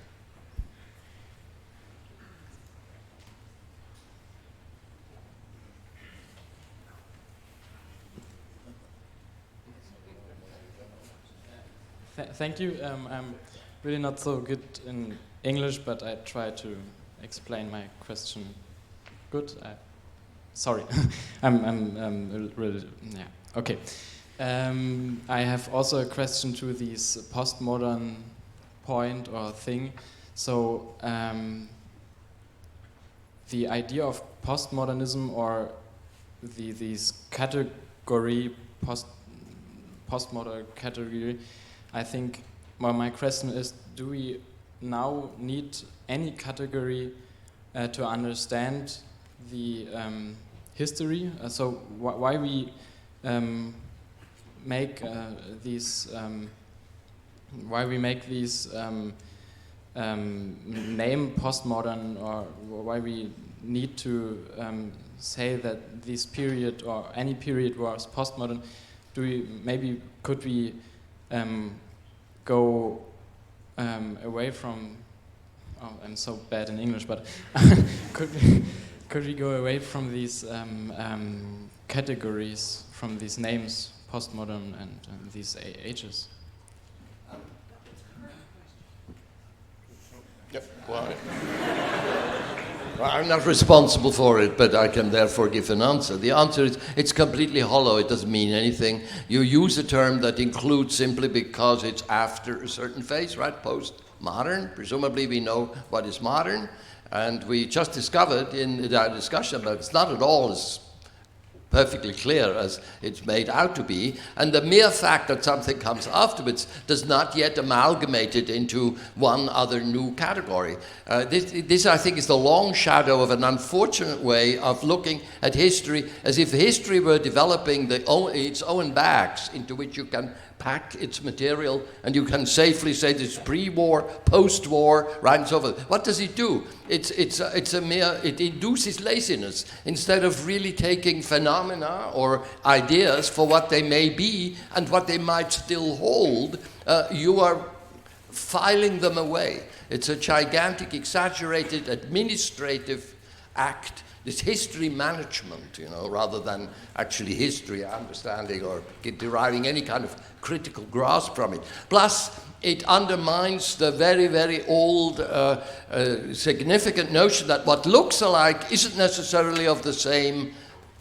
Thank you. I'm really not so good in English, but I try to explain my question good. Sorry, I'm really, yeah. Okay. I have also a question to this postmodern point or thing. So the idea of postmodernism or these category postmodern category, I think, well, my question is, do we now need any category to understand the history? So why we make these name postmodern, or why we need to say that this period or any period was postmodern? Could we go away from? Oh, I'm so bad in English, but could we go away from these categories, from these names, postmodern and these ages? Yep. Well, I'm not responsible for it, but I can therefore give an answer. The answer is it's completely hollow. It doesn't mean anything. You use a term that includes simply because it's after a certain phase, right? Post-modern. Presumably we know what is modern. And we just discovered in our discussion that it's not at all as perfectly clear as it's made out to be, and the mere fact that something comes afterwards does not yet amalgamate it into one other new category. This, I think, is the long shadow of an unfortunate way of looking at history, as if history were developing its own bags into which you can pack its material, and you can safely say this pre-war, post-war, right, and so forth. What does it do? It induces laziness instead of really taking phenomena or ideas for what they may be and what they might still hold. You are filing them away. It's a gigantic, exaggerated administrative act. This history management, rather than actually history understanding or deriving any kind of critical grasp from it. Plus, it undermines the very, very old, significant notion that what looks alike isn't necessarily of the same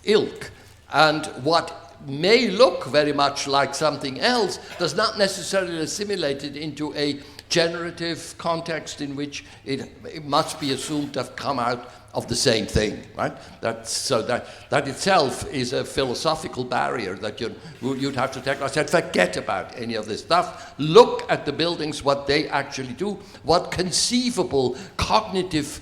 ilk. And what may look very much like something else does not necessarily assimilate it into a generative context in which it must be assumed to have come out of the same thing, right? That itself is a philosophical barrier that you'd have to take. I said, forget about any of this stuff. Look at the buildings, what they actually do, what conceivable cognitive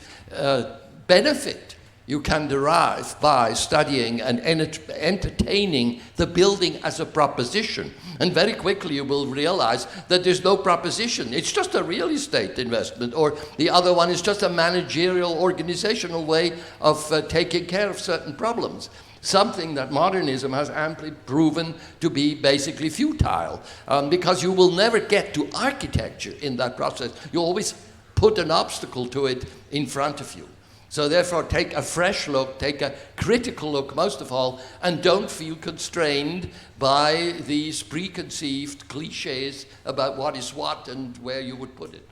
benefit you can derive by studying and entertaining the building as a proposition. And very quickly you will realize that there's no proposition. It's just a real estate investment, or the other one is just a managerial, organizational way of taking care of certain problems. Something that modernism has amply proven to be basically futile, because you will never get to architecture in that process. You always put an obstacle to it in front of you. So therefore, take a fresh look, take a critical look most of all, and don't feel constrained by these preconceived cliches about what is what and where you would put it.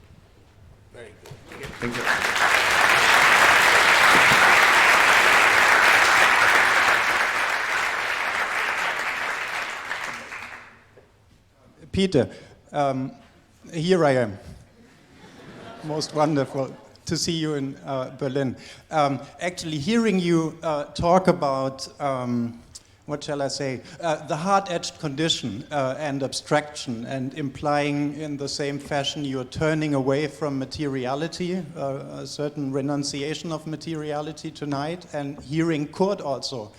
Very good. Thank you. Peter, here I am. Most wonderful to see you in Berlin. Actually, hearing you talk about, what shall I say, the hard-edged condition and abstraction, and implying in the same fashion you're turning away from materiality, a certain renunciation of materiality tonight, and hearing Kurt also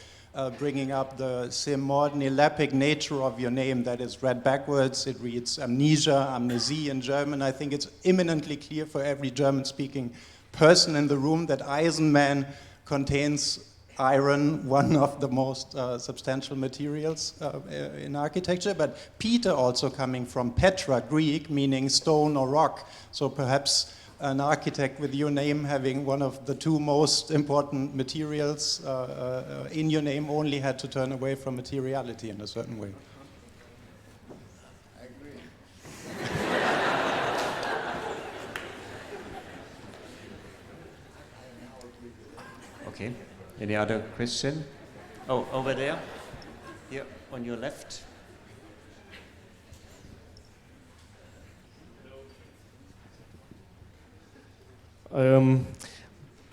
bringing up the semordnilepic nature of your name that is read backwards. It reads amnesia, amnesie in German. I think it's eminently clear for every German-speaking person in the room that Eisenman contains iron, one of the most substantial materials in architecture. But Peter also coming from Petra, Greek, meaning stone or rock. So perhaps an architect with your name having one of the two most important materials in your name only had to turn away from materiality in a certain way. I agree. Okay. Any other question? Oh, over there. Here, on your left.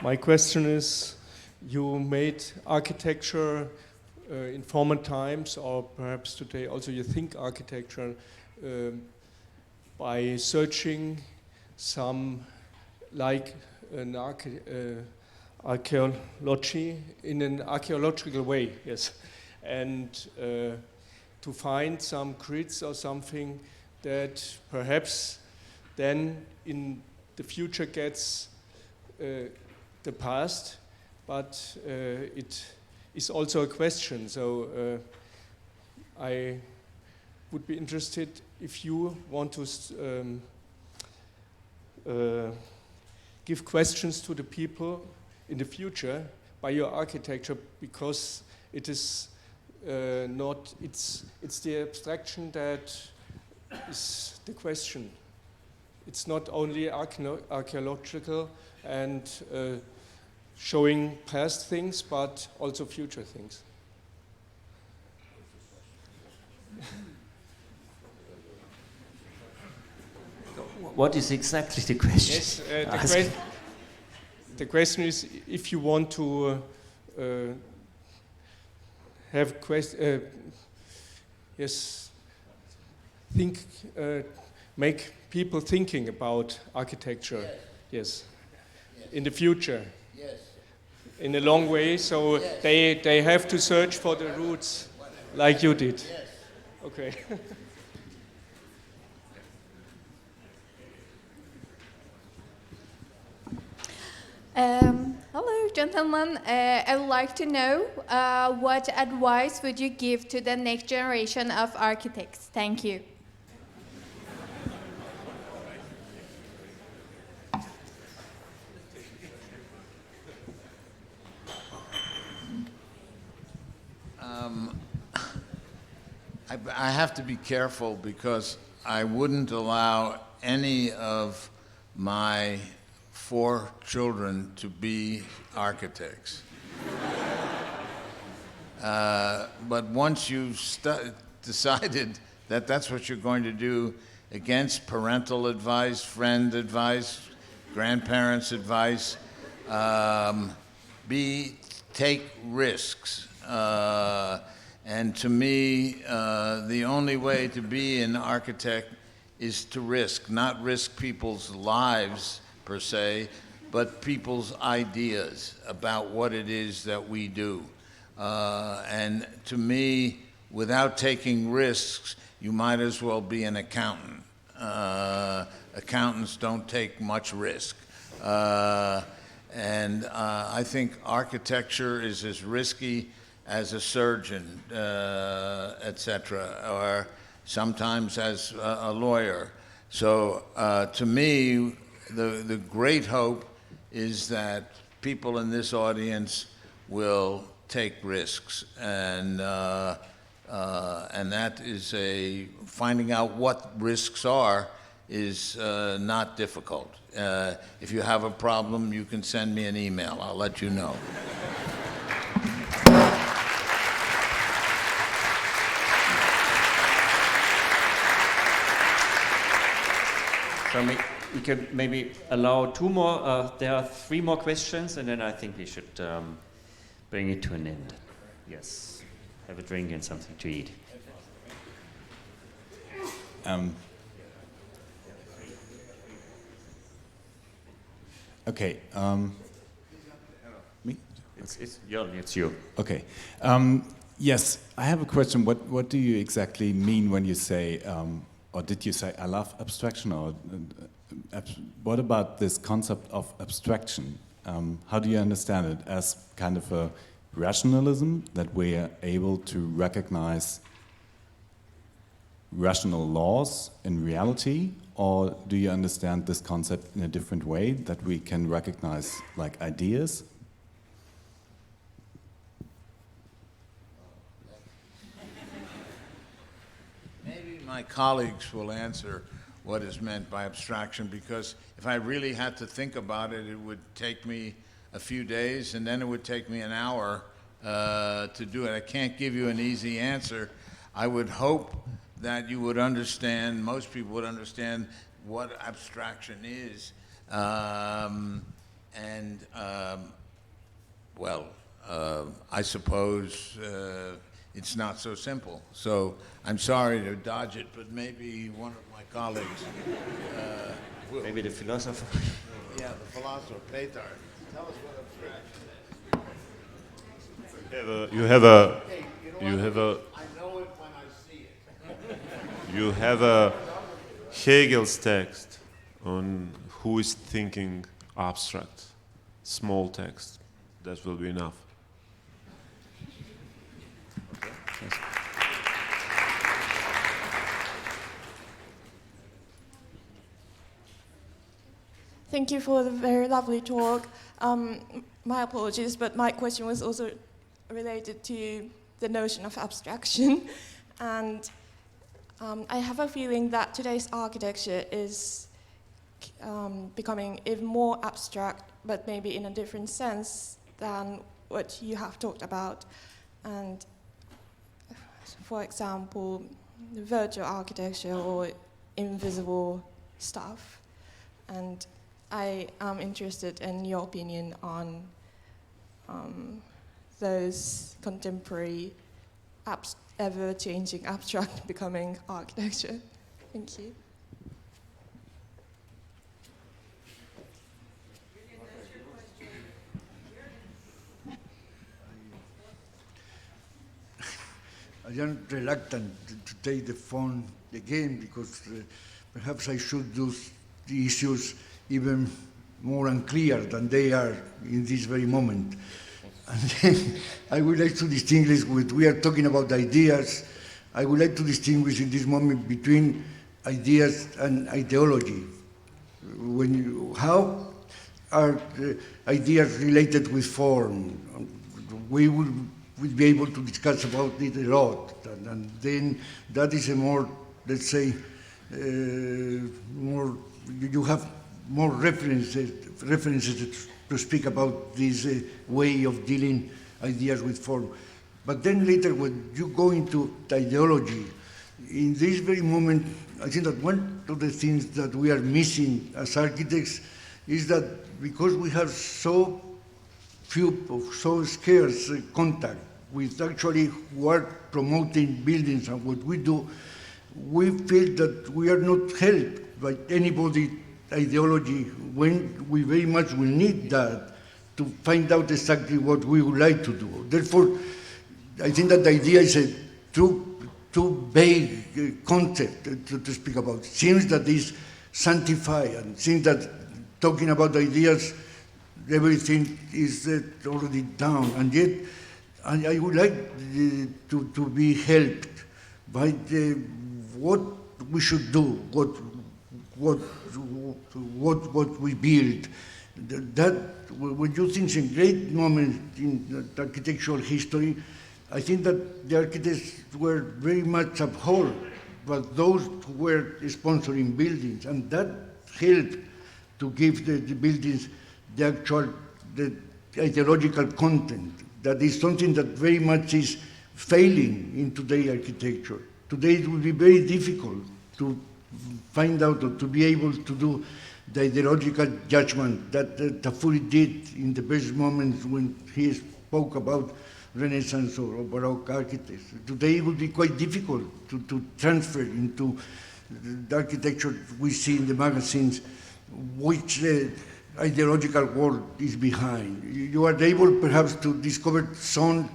My question is, you made architecture in former times, or perhaps today also you think architecture by searching some, like an archaeology, in an archaeological way, yes, and to find some grids or something that perhaps then in the future gets the past, but it is also a question. So I would be interested if you want to give questions to the people in the future by your architecture, because it is not, it's the abstraction that is the question. It's not only archaeological and showing past things, but also future things. What is exactly the question? Yes, the question is if you want to have make people thinking about architecture, yes. In the future, yes. In a long way, so yes. they have to search for the roots, like you did. Yes. Okay. Hello, gentlemen. I would like to know what advice would you give to the next generation of architects? Thank you. I have to be careful because I wouldn't allow any of my 4 children to be architects. But once you've decided that that's what you're going to do, against parental advice, friend advice, grandparents' advice. Take risks. And to me, the only way to be an architect is to risk, not risk people's lives per se, but people's ideas about what it is that we do. And to me, without taking risks, you might as well be an accountant. Accountants don't take much risk. And I think architecture is as risky as a surgeon, etc., or sometimes as a lawyer. So to me, the great hope is that people in this audience will take risks, and that is finding out what risks are is not difficult. If you have a problem, you can send me an email. I'll let you know. So we can maybe allow two more. There are three more questions, and then I think we should bring it to an end. Yes, have a drink and something to eat. Okay. Me? It's Jörg, it's you. Okay. Yes, I have a question. What do you exactly mean when you say, or did you say, I love abstraction? Or what about this concept of abstraction? How do you understand it? As kind of a rationalism, that we are able to recognize rational laws in reality? Or do you understand this concept in a different way, that we can recognize like ideas? Maybe my colleagues will answer what is meant by abstraction, because if I really had to think about it, it would take me a few days, and then it would take me an hour to do it. I can't give you an easy answer. I would hope that you would understand, most people would understand what abstraction is. I suppose it's not so simple. So I'm sorry to dodge it, but maybe one of my colleagues will. Maybe the philosopher. Yeah, the philosopher, Petar. Tell us what abstraction is. You have a I know it when I see it. You have a Hegel's text on who is thinking abstract, small text. That will be enough. Okay. Yes. Thank you for the very lovely talk. My apologies, but my question was also related to the notion of abstraction. And I have a feeling that today's architecture is becoming even more abstract, but maybe in a different sense than what you have talked about. And for example, the virtual architecture or invisible stuff. And I am interested in your opinion on those contemporary ever-changing abstract becoming architecture. Thank you. I am reluctant to take the phone again, because perhaps I should do the issues even more unclear than they are in this very moment. And then I would like to distinguish, we are talking about ideas, I would like to distinguish in this moment between ideas and ideology. How are ideas related with form? We would be able to discuss about it a lot, and then that is a more, let's say, more, you have more references to speak about this way of dealing ideas with form. But then later, when you go into the ideology, in this very moment, I think that one of the things that we are missing as architects is that because we have so few, so scarce contact with actually who are promoting buildings and what we do, we feel that we are not helped by anybody ideology when we very much will need that to find out exactly what we would like to do. Therefore, I think that the idea is a too vague concept to speak about. It seems that is sanctified and seems that talking about ideas, everything is already down. And yet, I would like to be helped by what we should do, what we build. That when you think in great moments in architectural history, I think that the architects were very much abhorred by those who were sponsoring buildings, and that helped to give the buildings the actual ideological content. That is something that very much is failing in today's architecture. Today it will be very difficult to find out or to be able to do the ideological judgment that Tafuri did in the best moments when he spoke about Renaissance or Baroque architects. Today it would be quite difficult to transfer into the architecture we see in the magazines which ideological world is behind. You are able perhaps to discover some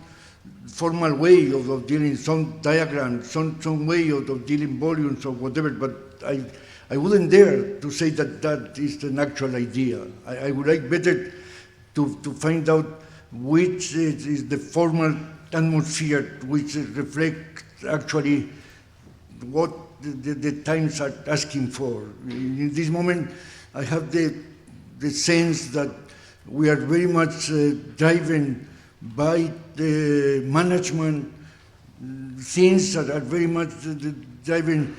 formal way of dealing, some diagram, some way of dealing volumes or whatever, but I wouldn't dare to say that that is an actual idea. I would like better to find out which is the formal atmosphere which reflects actually what the times are asking for. In this moment, I have the sense that we are very much driven by the management, things that are very much driven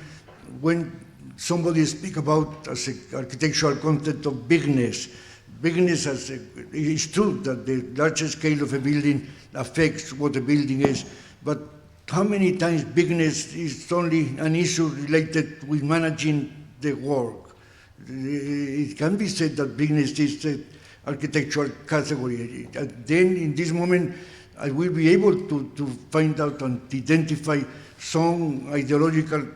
when somebody speaks about as an architectural concept of bigness. Bigness, it's true that the larger scale of a building affects what a building is, but how many times bigness is only an issue related with managing the work? It can be said that bigness is an architectural category. And then in this moment, I will be able to find out and identify some ideological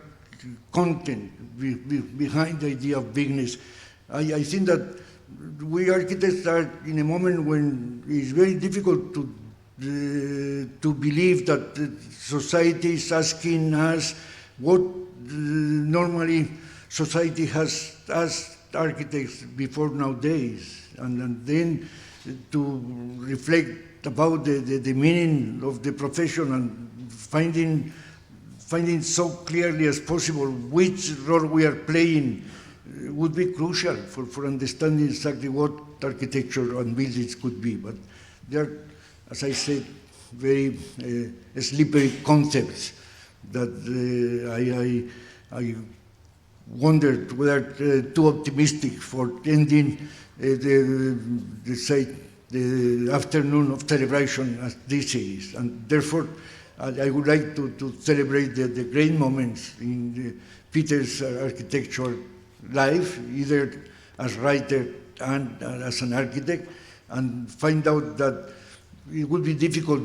content behind the idea of bigness. I think that we architects are in a moment when it's very difficult to believe that society is asking us what normally society has asked architects before nowadays, and then to reflect about the meaning of the profession and finding so clearly as possible which role we are playing would be crucial for understanding exactly what architecture and buildings could be. But they are, as I said, very slippery concepts that I wondered whether too optimistic for ending the afternoon of celebration as this is. And therefore, I would like to celebrate the great moments in Peter's architectural life, either as writer and as an architect, and find out that it would be difficult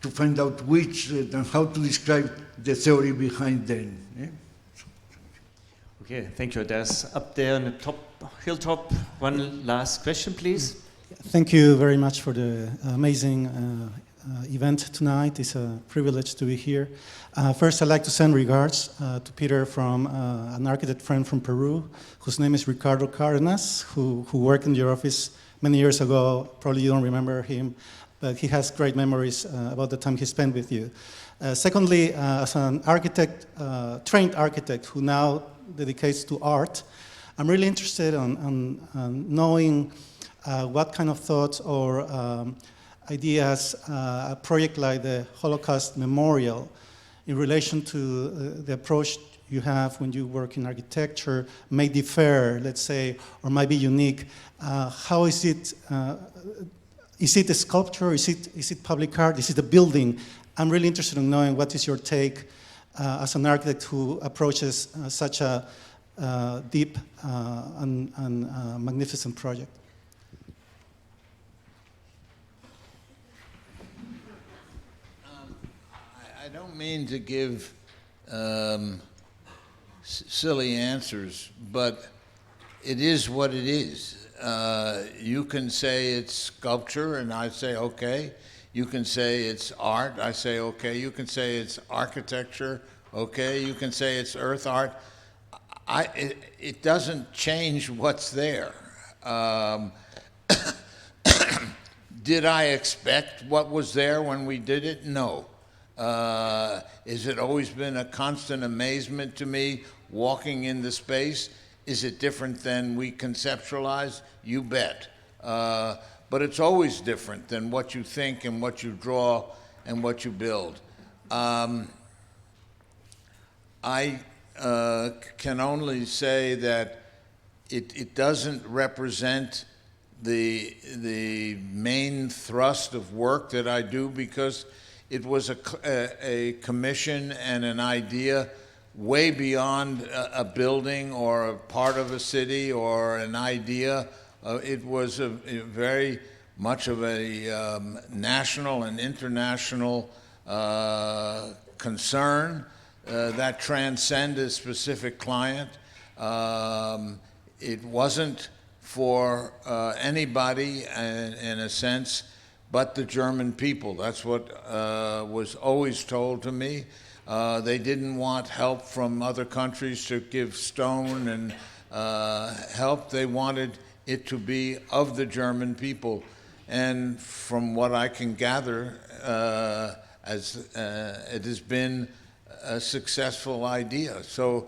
to find out which and how to describe the theory behind them. Yeah? Okay, thank you. There's up there on the top, hilltop, one last question, please. Thank you very much for the amazing event tonight. It's a privilege to be here. First, I'd like to send regards to Peter from an architect friend from Peru, whose name is Ricardo Cardenas, who worked in your office many years ago. Probably you don't remember him, but he has great memories about the time he spent with you. Secondly, as an architect, trained architect who now dedicates to art, I'm really interested in knowing what kind of thoughts or ideas a project like the Holocaust Memorial in relation to the approach you have when you work in architecture may differ, let's say, or might be unique. How is it? Is it a sculpture? Is it public art? Is it a building? I'm really interested in knowing what is your take as an architect who approaches such a deep and magnificent project. I don't mean to give silly answers, but it is what it is. You can say it's sculpture, and I say, okay. You can say it's art, I say, okay. You can say it's architecture, okay. You can say it's earth art. It doesn't change what's there. Did I expect what was there when we did it? No. Has it always been a constant amazement to me walking in the space? Is it different than we conceptualize? You bet. But it's always different than what you think and what you draw and what you build. I can only say that it doesn't represent the main thrust of work that I do, because it was a commission and an idea way beyond a building or a part of a city or an idea. It was a very much of a national and international concern that transcended a specific client. It wasn't for anybody, in a sense, but the German people. That's what was always told to me. They didn't want help from other countries to give stone and help. They wanted it to be of the German people. And from what I can gather, it has been a successful idea. So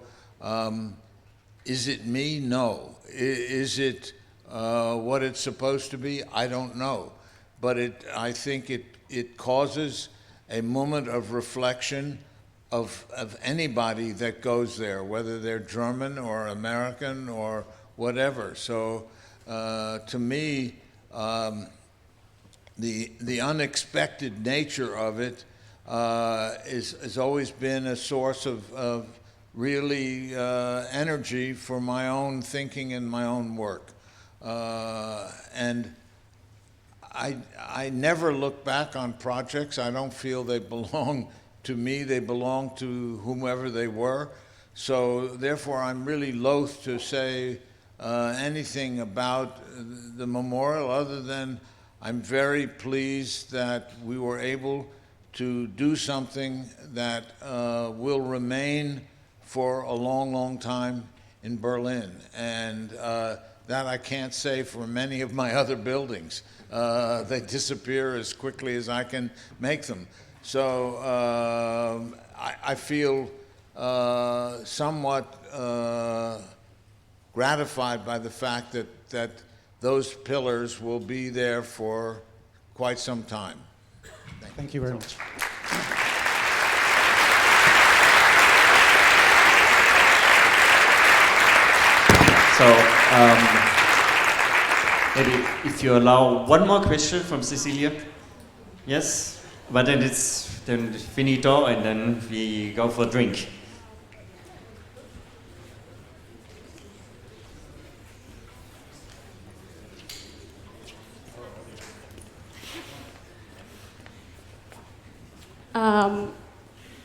is it me? No. Is it what it's supposed to be? I don't know. But I think it causes a moment of reflection of anybody that goes there, whether they're German or American or whatever. So to me, the unexpected nature of it has always been a source of really energy for my own thinking and my own work. And I never look back on projects. I don't feel they belong to me. They belong to whomever they were. So therefore, I'm really loath to say anything about the memorial, other than I'm very pleased that we were able to do something that will remain for a long, long time in Berlin. And that I can't say for many of my other buildings. They disappear as quickly as I can make them. So I feel somewhat gratified by the fact that those pillars will be there for quite some time. Thank you very much. So maybe if you allow one more question from Cecilia. Yes, but then it's finito, and then we go for a drink.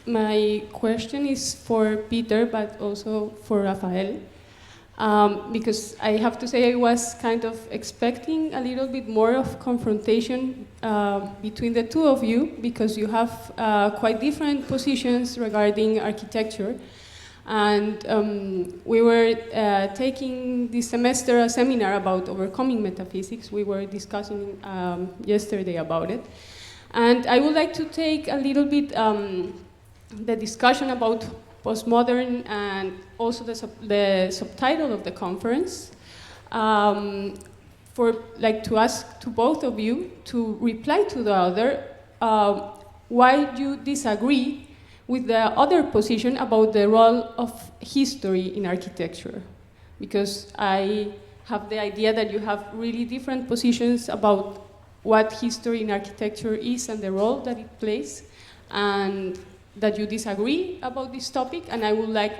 My question is for Peter, but also for Rafael. Because I have to say I was kind of expecting a little bit more of confrontation between the two of you, because you have quite different positions regarding architecture. And we were taking this semester a seminar about overcoming metaphysics. We were discussing yesterday about it. And I would like to take a little bit the discussion about postmodern, and also the subtitle of the conference, for to ask to both of you to reply to the other why you disagree with the other position about the role of history in architecture, because I have the idea that you have really different positions about what history in architecture is and the role that it plays, and that you disagree about this topic, and I would like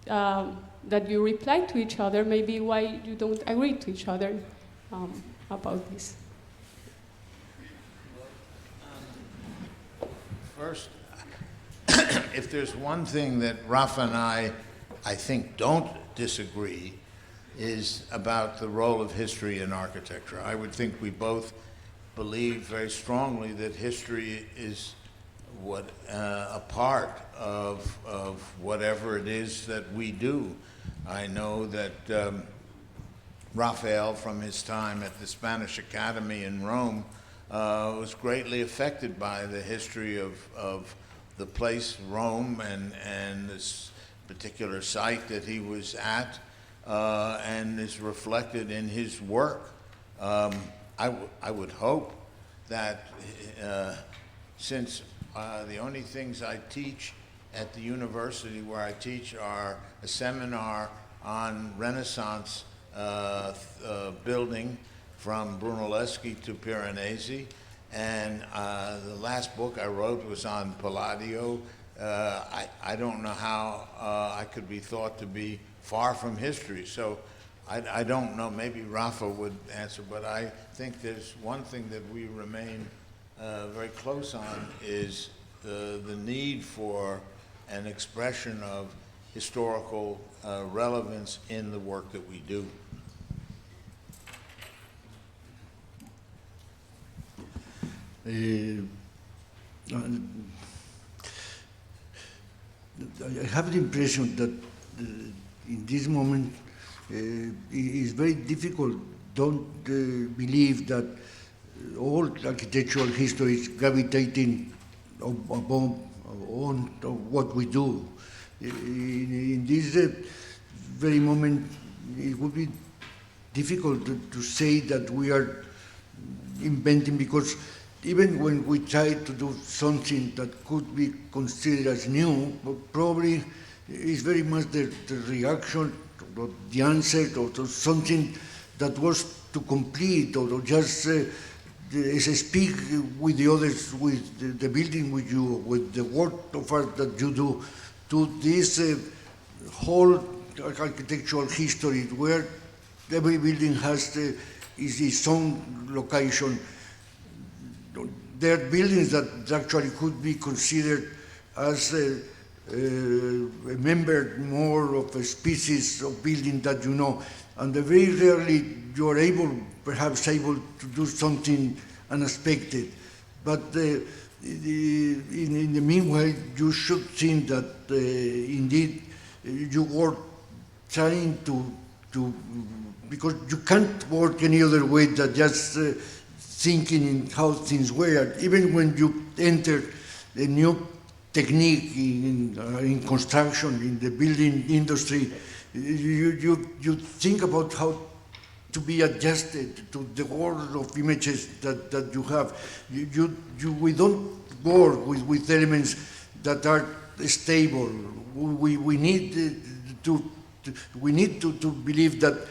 that you reply to each other, maybe why you don't agree to each other about this. First, if there's one thing that Rafa and I think, don't disagree, is about the role of history in architecture. I would think we both believe very strongly that history is a part of whatever it is that we do. I know that Rafael, from his time at the Spanish Academy in Rome, was greatly affected by the history of the place, Rome, and this particular site that he was at, and is reflected in his work. I would hope that since the only things I teach at the university where I teach are a seminar on Renaissance building from Brunelleschi to Piranesi, and the last book I wrote was on Palladio. I don't know how I could be thought to be far from history, so I don't know, maybe Rafa would answer, but I think there's one thing that we remain very close on is the need for an expression of historical relevance in the work that we do. I have the impression that in this moment it is very difficult. Don't believe that all architectural history is gravitating on what we do. In this very moment, it would be difficult to say that we are inventing, because even when we try to do something that could be considered as new, but probably is very much the reaction, or the answer, or something that was to complete, or just speak with the others, with the building with you, with the work of art that you do, to this whole architectural history where every building has its own location. There are buildings that actually could be considered as a member more of a species of building that you know, and very rarely you are perhaps able to do something unexpected. But in the meanwhile, you should think that indeed you were trying to, because you can't work any other way than just thinking in how things were. Even when you enter a new technique in construction, in the building industry, you think about how to be adjusted to the world of images that you have. We don't work with elements that are stable. We need to believe that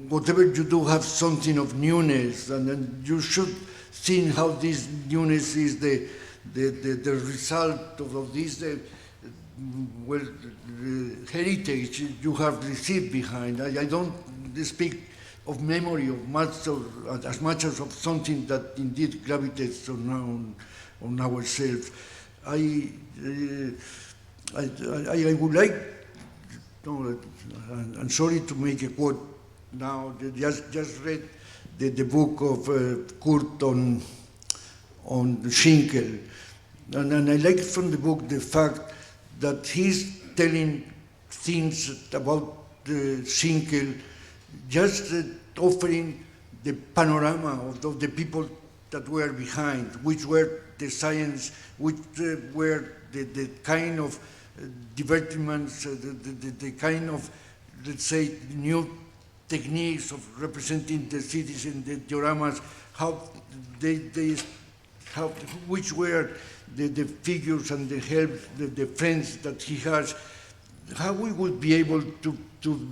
whatever you do have something of newness, and then you should think how this newness is the result of this heritage you have received behind. I don't speak of memory of as much as of something that indeed gravitates on ourselves. I would like, I'm sorry to make a quote now, just read the book of Kurt on Schinkel, and I like from the book the fact that he's telling things about Schinkel, just offering the panorama of the people that were behind, which were the science, which were the kind of divertiments, the kind of, let's say, new techniques of representing the cities in the dioramas, which were the figures and the help, the friends that he has, how we would be able to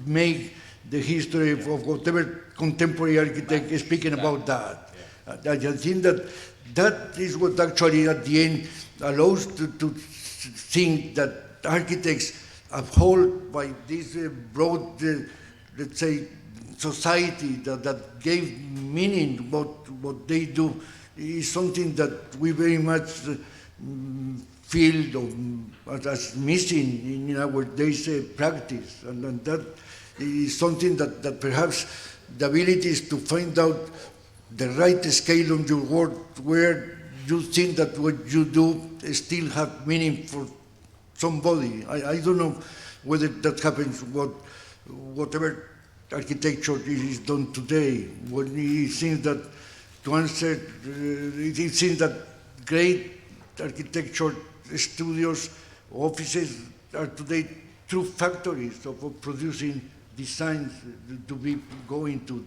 make the history of whatever contemporary architect is speaking about that. I think that is what actually at the end allows to think that architects uphold by this broad, let's say, society that gave meaning what they do is something that we very much feel as missing in our days practice, and that is something that perhaps the ability is to find out the right scale on your work where you think that what you do still have meaning for somebody. I don't know whether that happens whatever architecture is done today. When it seems that to answer, it seems that great architecture studios, offices are today true factories of producing designs to be going to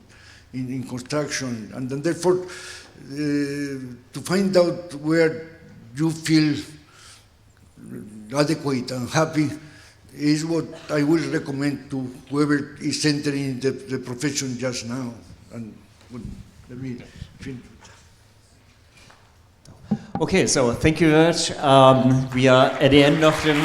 in construction, and then therefore to find out where you feel adequate and happy is what I will recommend to whoever is entering the profession just now. And let me finish. Okay, so thank you very much. We are at the end of the event.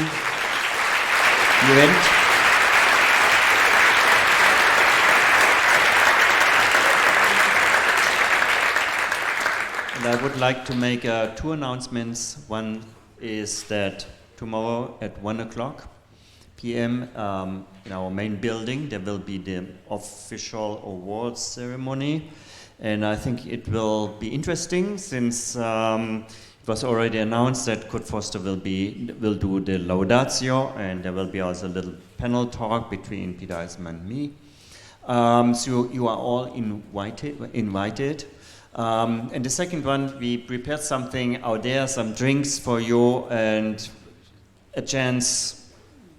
And I would like to make two announcements. One is that tomorrow at 1:00 p.m. In our main building there will be the official awards ceremony. And I think it will be interesting since it was already announced that Kurt Forster will do the laudatio, and there will be also a little panel talk between Peter Eisenman and me. So you are all invited. And the second one, we prepared something out there, some drinks for you, and a chance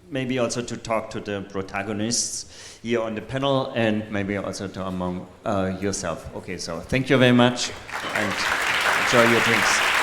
maybe also to talk to the protagonists here on the panel, and maybe also to among yourself. Okay, so thank you very much, and enjoy your drinks.